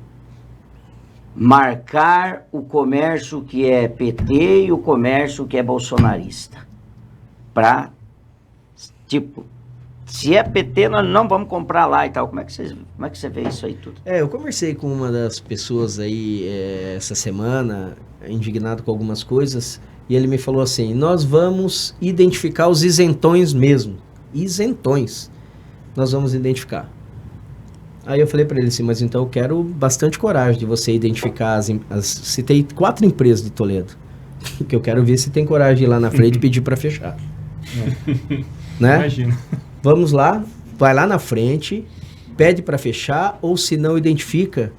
marcar o comércio que é PT e o comércio que é bolsonarista. Para, tipo, se é PT, nós não vamos comprar lá e tal. Como é que você vê isso aí tudo? Eu conversei com uma das pessoas aí essa semana, indignado com algumas coisas, e ele me falou assim, nós vamos identificar os isentões mesmo. Isentões. Nós vamos identificar. Aí eu falei para ele assim, mas então eu quero bastante coragem de você identificar citei 4 empresas de Toledo, que eu quero ver se tem coragem de ir lá na frente e pedir para fechar. Né? Imagina. Vamos lá, vai lá na frente, pede para fechar, ou se não identifica,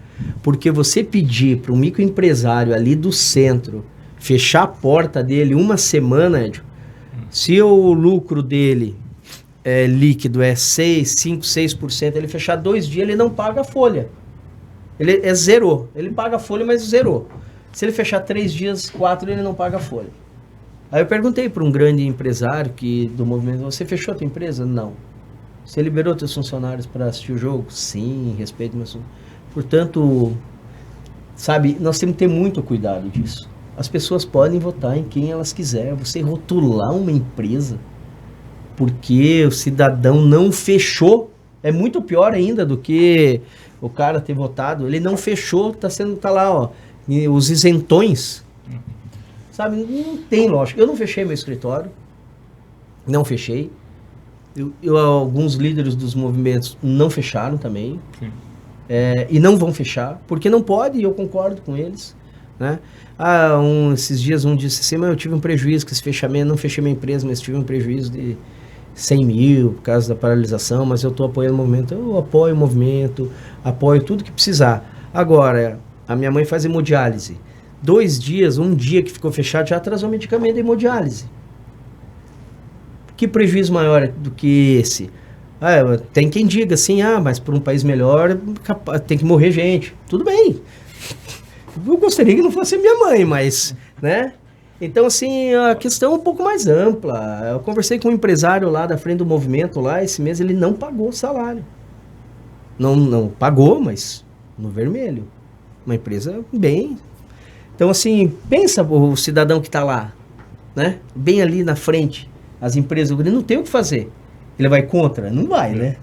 porque você pedir para um microempresário ali do centro fechar a porta dele uma semana, Edio, se o lucro dele líquido é 6%, ele fechar 2 dias, ele não paga a folha. Ele zerou. Ele paga a folha, mas zerou. Se ele fechar 3 dias, 4, ele não paga a folha. Aí eu perguntei para um grande empresário do movimento, você fechou a tua empresa? Não. Você liberou teus funcionários para assistir o jogo? Sim, respeito meu assunto. Portanto, sabe, nós temos que ter muito cuidado disso. As pessoas podem votar em quem elas quiserem. Você rotular uma empresa porque o cidadão não fechou é muito pior ainda do que o cara ter votado. Ele não fechou, tá lá, ó, os isentões. Sabe, não tem lógica. Eu não fechei meu escritório. Não fechei. Alguns líderes dos movimentos não fecharam também. E não vão fechar, porque não pode, e eu concordo com eles. Né? Esses dias um disse assim, mas eu tive um prejuízo com esse fechamento, não fechei minha empresa, mas tive um prejuízo de 100 mil por causa da paralisação, mas eu estou apoiando o movimento. Eu apoio o movimento, apoio tudo que precisar. Agora, a minha mãe faz hemodiálise. 2 dias, um dia que ficou fechado, já atrasou medicamento de hemodiálise. Que prejuízo maior do que esse? Tem quem diga assim, mas por um país melhor tem que morrer gente. Tudo bem. Eu gostaria que não fosse minha mãe, mas, né? Então, assim, a questão é um pouco mais ampla. Eu conversei com um empresário lá da frente do movimento, lá, esse mês ele não pagou o salário. Não pagou, mas no vermelho. Uma empresa bem... Então, assim, pensa o cidadão que está lá, né? Bem ali na frente, as empresas, ele não tem o que fazer. Ele vai contra? Não vai, né?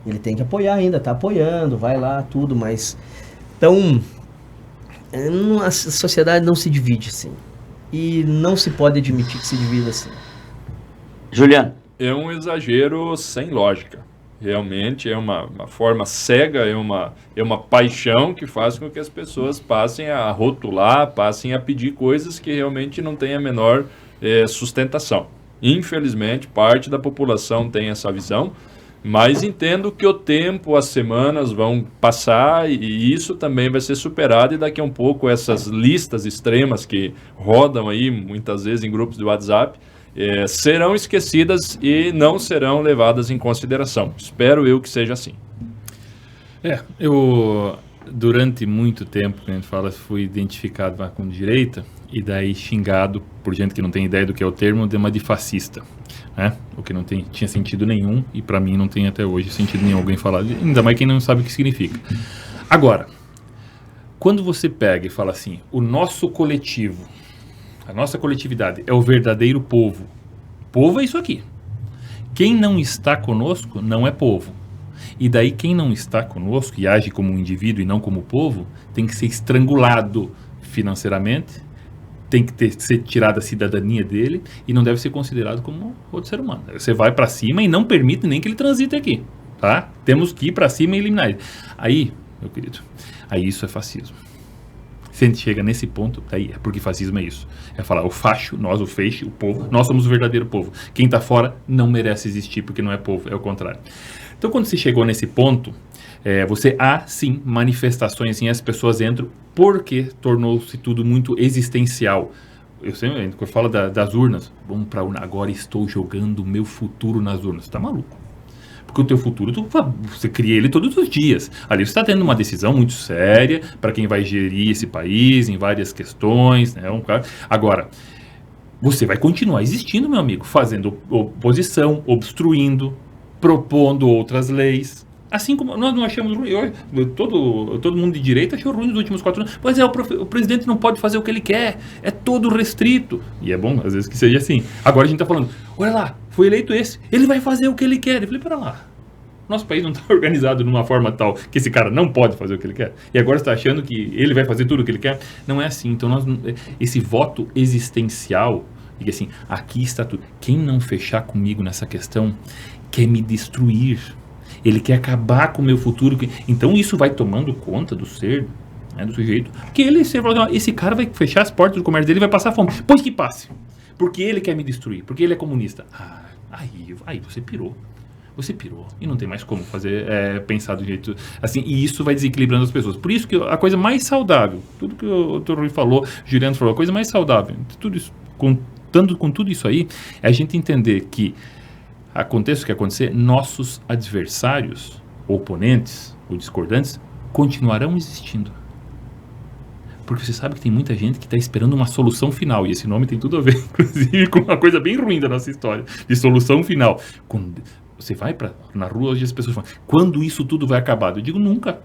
Ele tem que apoiar ainda, tá apoiando, vai lá, tudo, mas... Então, a sociedade não se divide assim. E não se pode admitir que se divida assim. Juliano. É um exagero sem lógica. Realmente é uma forma cega, é uma paixão que faz com que as pessoas passem a rotular, passem a pedir coisas que realmente não têm a menor sustentação. Infelizmente, parte da população tem essa visão, mas entendo que o tempo, as semanas vão passar e isso também vai ser superado e daqui a um pouco essas listas extremas que rodam aí muitas vezes em grupos de WhatsApp serão esquecidas e não serão levadas em consideração. Espero eu que seja assim. Eu durante muito tempo, que a gente fala, fui identificado com direita e daí xingado por gente que não tem ideia do que é o termo, de fascista, né? O que não tinha sentido nenhum e para mim não tem até hoje sentido nenhum alguém falar, ainda mais quem não sabe o que significa. Agora, quando você pega e fala assim, o nosso coletivo, a nossa coletividade é o verdadeiro povo. Povo é isso aqui. Quem não está conosco não é povo. E daí quem não está conosco e age como um indivíduo e não como povo, tem que ser estrangulado financeiramente, tem que ser tirada a cidadania dele e não deve ser considerado como outro ser humano. Você vai para cima e não permite nem que ele transite aqui, tá? Temos que ir para cima e eliminar ele. Aí, meu querido, aí isso é fascismo. Se a gente chega nesse ponto, daí é porque fascismo é isso. É falar o facho, nós, o feixe, o povo, nós somos o verdadeiro povo. Quem está fora não merece existir porque não é povo, é o contrário. Então, quando se chegou nesse ponto, você há, sim, manifestações, assim, as pessoas entram porque tornou-se tudo muito existencial. Eu falo das urnas, vamos para a urna, agora estou jogando o meu futuro nas urnas. Você está maluco? Porque o teu futuro, você cria ele todos os dias. Ali você está tendo uma decisão muito séria para quem vai gerir esse país em várias questões, né? Agora, você vai continuar existindo, meu amigo, fazendo oposição, obstruindo, propondo outras leis. Assim como nós não achamos ruim, todo mundo de direita achou ruim nos últimos 4 anos. Pois é, o presidente não pode fazer o que ele quer, é todo restrito. E é bom, às vezes, que seja assim. Agora a gente está falando, olha lá, foi eleito esse, ele vai fazer o que ele quer. Eu falei, pera lá, nosso país não está organizado de uma forma tal que esse cara não pode fazer o que ele quer. E agora você está achando que ele vai fazer tudo o que ele quer? Não é assim. Então, esse voto existencial, diga assim, aqui está tudo. Quem não fechar comigo nessa questão quer me destruir. Ele quer acabar com o meu futuro. Então, isso vai tomando conta do ser, né, do sujeito. Porque esse cara vai fechar as portas do comércio dele e vai passar fome. Pois que passe. Porque ele quer me destruir. Porque ele é comunista. Aí você pirou. Você pirou. E não tem mais como fazer, pensar do jeito assim. E isso vai desequilibrando as pessoas. Por isso que a coisa mais saudável, tudo que o Dr. Rui falou, Juliano falou, a coisa mais saudável, tudo isso, contando com tudo isso aí, é a gente entender que aconteça o que acontecer, nossos adversários, oponentes ou discordantes, continuarão existindo. Porque você sabe que tem muita gente que está esperando uma solução final. E esse nome tem tudo a ver, inclusive, com uma coisa bem ruim da nossa história. De solução final. Quando você vai na rua, hoje as pessoas falam, quando isso tudo vai acabar? Eu digo, nunca.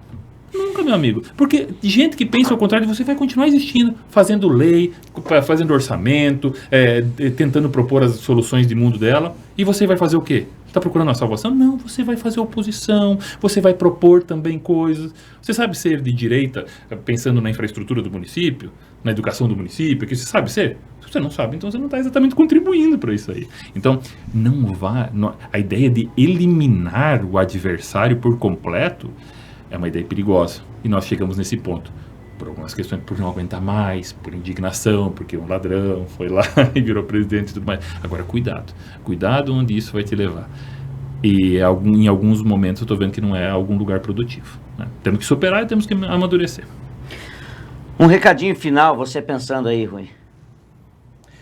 Nunca, meu amigo. Porque gente que pensa ao contrário de você vai continuar existindo. Fazendo lei, fazendo orçamento, tentando propor as soluções de mundo dela. E você vai fazer o quê? Está procurando a salvação? Não, você vai fazer oposição, você vai propor também coisas. Você sabe ser de direita, pensando na infraestrutura do município, na educação do município, que você sabe ser? Se você não sabe, então você não está exatamente contribuindo para isso aí. Então, a ideia de eliminar o adversário por completo é uma ideia perigosa. E nós chegamos nesse ponto. Por algumas questões, por não aguentar mais, por indignação, porque um ladrão foi lá e virou presidente e tudo mais. Agora, cuidado. Cuidado onde isso vai te levar. E em alguns momentos eu estou vendo que não é algum lugar produtivo. Né? Temos que superar e temos que amadurecer. Um recadinho final, você pensando aí, Rui.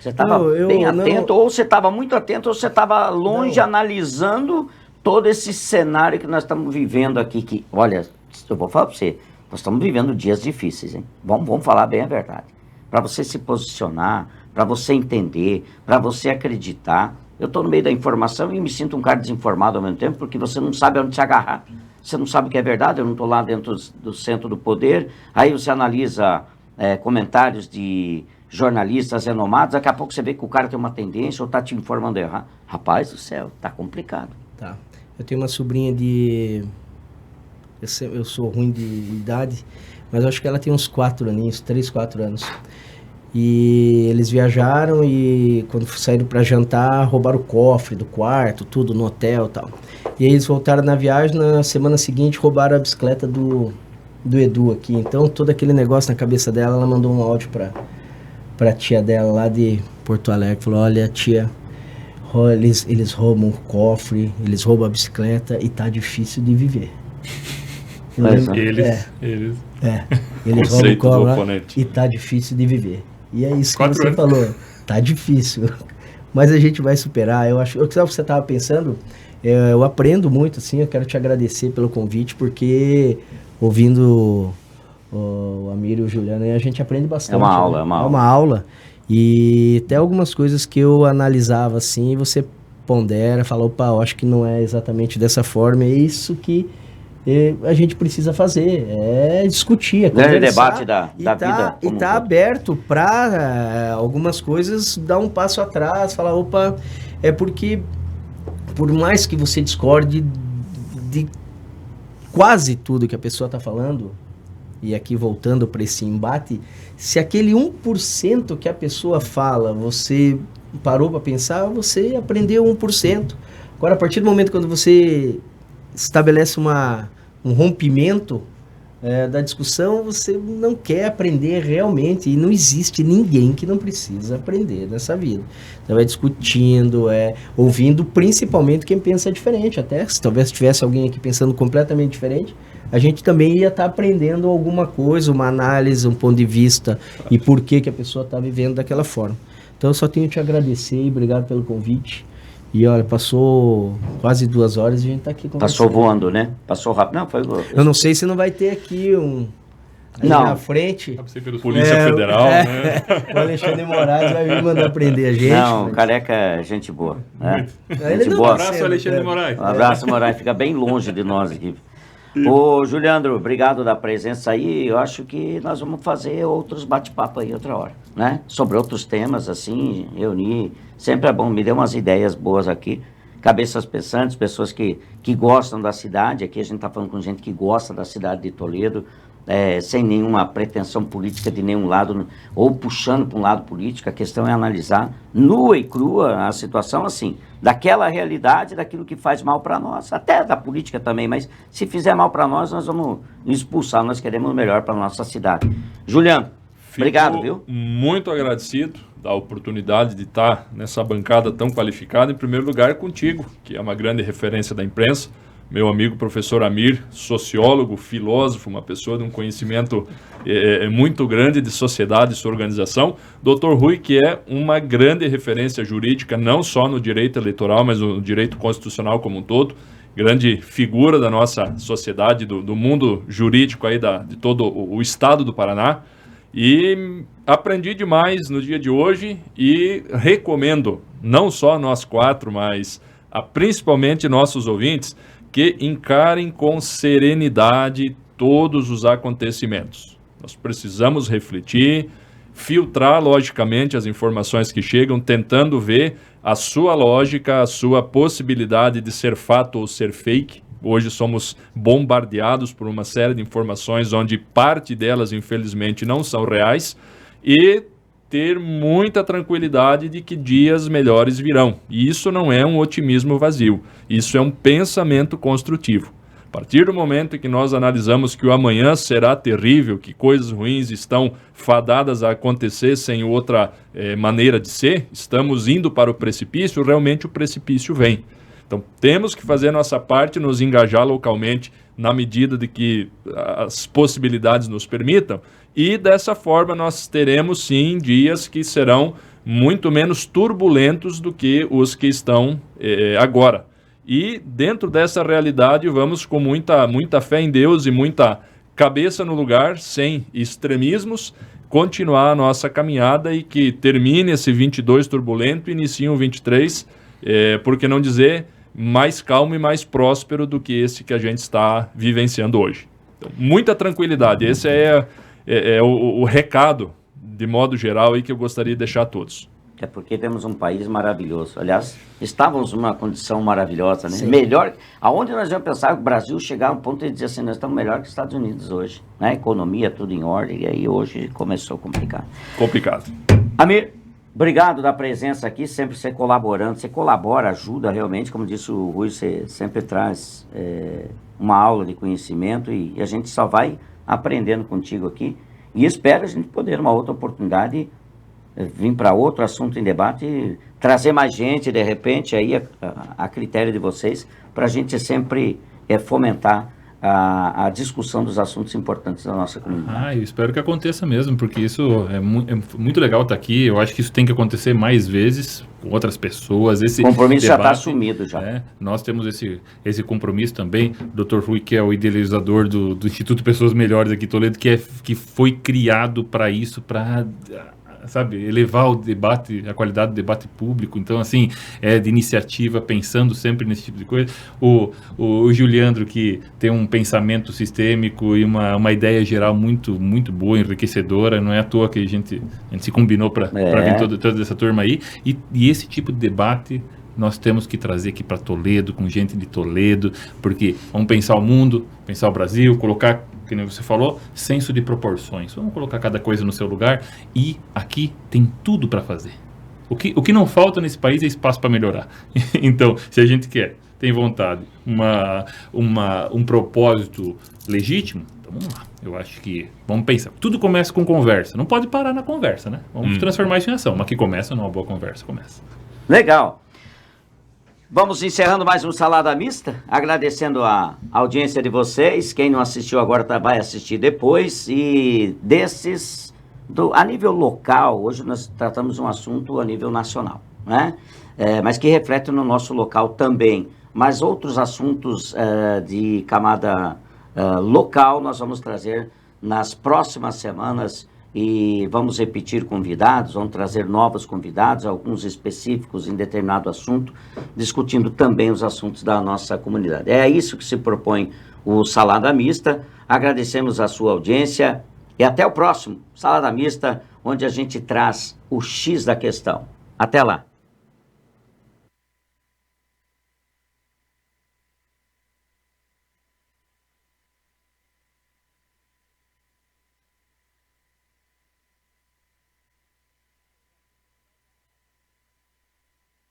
Você estava bem atento, ou você estava muito atento, ou você estava longe analisando todo esse cenário que nós estamos vivendo aqui. Que, olha, eu vou falar para você, nós estamos vivendo dias difíceis, hein? Vamos falar bem a verdade. Para você se posicionar, para você entender, para você acreditar. Eu estou no meio da informação e me sinto um cara desinformado ao mesmo tempo, porque você não sabe onde se agarrar. Você não sabe o que é verdade, eu não estou lá dentro do centro do poder. Aí você analisa comentários de jornalistas renomados, daqui a pouco você vê que o cara tem uma tendência ou está te informando errado. Rapaz do céu, tá complicado. Tá. Eu tenho uma sobrinha eu sou ruim de idade, mas eu acho que ela tem uns 3, 4 anos. E eles viajaram e quando saíram para jantar, roubaram o cofre do quarto, tudo no hotel e tal. E aí eles voltaram na viagem, na semana seguinte roubaram a bicicleta do Edu aqui. Então todo aquele negócio na cabeça dela, ela mandou um áudio pra tia dela lá de Porto Alegre. Falou, olha tia, eles roubam o cofre, eles roubam a bicicleta e tá difícil de viver. Eles roubam o cofre e tá difícil de viver. E é isso que você falou, tá difícil, mas a gente vai superar. Eu acho, o que você estava pensando, eu aprendo muito, assim, eu quero te agradecer pelo convite, porque ouvindo o Amir e o Juliano, a gente aprende bastante. É uma aula, né? É uma aula. E até algumas coisas que eu analisava assim, você pondera, fala, opa, eu acho que não é exatamente dessa forma, é isso que a gente precisa fazer, é discutir, é conversar. Debate da vida. E tá aberto para algumas coisas, dar um passo atrás, falar, opa, é porque por mais que você discorde de quase tudo que a pessoa está falando, e aqui voltando para esse embate, se aquele 1% que a pessoa fala, você parou para pensar, você aprendeu 1%. Agora, a partir do momento quando você estabelece um rompimento da discussão, você não quer aprender realmente, e não existe ninguém que não precisa aprender nessa vida. Então vai discutindo, ouvindo principalmente quem pensa diferente. Até se talvez tivesse alguém aqui pensando completamente diferente, a gente também ia estar aprendendo alguma coisa, uma análise, um ponto de vista e por que a pessoa está vivendo daquela forma. Então eu só tenho que te agradecer e obrigado pelo convite. E olha, passou quase 2 horas e a gente está aqui conversando. Passou voando, né? Passou rápido. Não, foi... Eu não sei se não vai ter aqui ali na frente. Polícia Federal, né? O Alexandre Moraes vai vir mandar prender a gente. Não, mas... Careca é gente boa. Né? Gente boa. Um abraço, Alexandre Moraes. Um abraço, Moraes. Fica bem longe de nós aqui. Ô, Juliandro, obrigado da presença aí. Eu acho que nós vamos fazer outros bate-papo aí outra hora, né? Sobre outros temas, assim, reunir. Sempre é bom, me deu umas ideias boas aqui. Cabeças pensantes, pessoas que gostam da cidade. Aqui a gente está falando com gente que gosta da cidade de Toledo, sem nenhuma pretensão política de nenhum lado, ou puxando para um lado político. A questão é analisar nua e crua a situação, assim, daquela realidade, daquilo que faz mal para nós, até da política também, mas se fizer mal para nós, nós vamos expulsar, nós queremos o melhor para a nossa cidade. Juliano, obrigado, viu? Muito agradecido da oportunidade de estar nessa bancada tão qualificada, em primeiro lugar contigo, que é uma grande referência da imprensa, meu amigo professor Amir, sociólogo, filósofo, uma pessoa de um conhecimento muito grande de sociedade e sua organização. Dr. Rui, que é uma grande referência jurídica, não só no direito eleitoral, mas no direito constitucional como um todo. Grande figura da nossa sociedade, do mundo jurídico aí de todo o estado do Paraná. E aprendi demais no dia de hoje e recomendo, não só nós quatro, mas principalmente nossos ouvintes, que encarem com serenidade todos os acontecimentos. Nós precisamos refletir, filtrar logicamente as informações que chegam, tentando ver a sua lógica, a sua possibilidade de ser fato ou ser fake. Hoje somos bombardeados por uma série de informações onde parte delas, infelizmente, não são reais, e ter muita tranquilidade de que dias melhores virão. E isso não é um otimismo vazio, isso é um pensamento construtivo. A partir do momento em que nós analisamos que o amanhã será terrível, que coisas ruins estão fadadas a acontecer sem outra maneira de ser, estamos indo para o precipício, realmente o precipício vem. Então temos que fazer a nossa parte, nos engajar localmente na medida de que as possibilidades nos permitam, e dessa forma nós teremos sim dias que serão muito menos turbulentos do que os que estão agora. E dentro dessa realidade vamos com muita fé em Deus e muita cabeça no lugar, sem extremismos, continuar a nossa caminhada e que termine esse 22 turbulento e inicie um 23, por que não dizer, mais calmo e mais próspero do que esse que a gente está vivenciando hoje. Então, muita tranquilidade, esse é o recado, de modo geral, aí, que eu gostaria de deixar a todos. É porque temos um país maravilhoso. Aliás, estávamos numa condição maravilhosa, né? Sim. Melhor, aonde nós vamos pensar que o Brasil chegar a um ponto de dizer assim, nós estamos melhor que os Estados Unidos hoje, né? Economia, tudo em ordem, e aí hoje começou a complicar. Complicado. Amir, obrigado da presença aqui, sempre você colaborando, você colabora, ajuda realmente, como disse o Rui, você sempre traz uma aula de conhecimento e a gente só vai aprendendo contigo aqui e espero a gente poder, uma outra oportunidade, vir para outro assunto em debate e trazer mais gente, de repente, aí a critério de vocês, para a gente sempre fomentar a discussão dos assuntos importantes da nossa comunidade. Eu espero que aconteça mesmo, porque isso é muito legal estar aqui. Eu acho que isso tem que acontecer mais vezes com outras pessoas. Esse o compromisso debate, já está assumido já. Nós temos esse compromisso também. Dr. Rui, que é o idealizador do Instituto Pessoas Melhores aqui em Toledo, que foi criado para isso, para elevar o debate, a qualidade do debate público. Então, assim, de iniciativa, pensando sempre nesse tipo de coisa. O Juliandro, que tem um pensamento sistêmico e uma ideia geral muito, muito boa, enriquecedora. Não é à toa que a gente se combinou para vir toda essa turma aí. E esse tipo de debate nós temos que trazer aqui para Toledo, com gente de Toledo, porque vamos pensar o mundo, pensar o Brasil, colocar, que nem você falou, senso de proporções. Vamos colocar cada coisa no seu lugar e aqui tem tudo para fazer. O que não falta nesse país é espaço para melhorar. Então, se a gente tem vontade, um propósito legítimo, então vamos lá. Eu acho que, vamos pensar, tudo começa com conversa. Não pode parar na conversa, né? Vamos transformar isso em ação, mas que começa numa boa conversa, começa. Legal. Vamos encerrando mais um Salada Mista, agradecendo a audiência de vocês. Quem não assistiu agora vai assistir depois. E a nível local, hoje nós tratamos um assunto a nível nacional, né? Mas que reflete no nosso local também. Mas outros assuntos de camada local nós vamos trazer nas próximas semanas e vamos repetir convidados, vamos trazer novos convidados, alguns específicos em determinado assunto, discutindo também os assuntos da nossa comunidade. É isso que se propõe o Salada Mista. Agradecemos a sua audiência e até o próximo Salada Mista, onde a gente traz o X da questão. Até lá!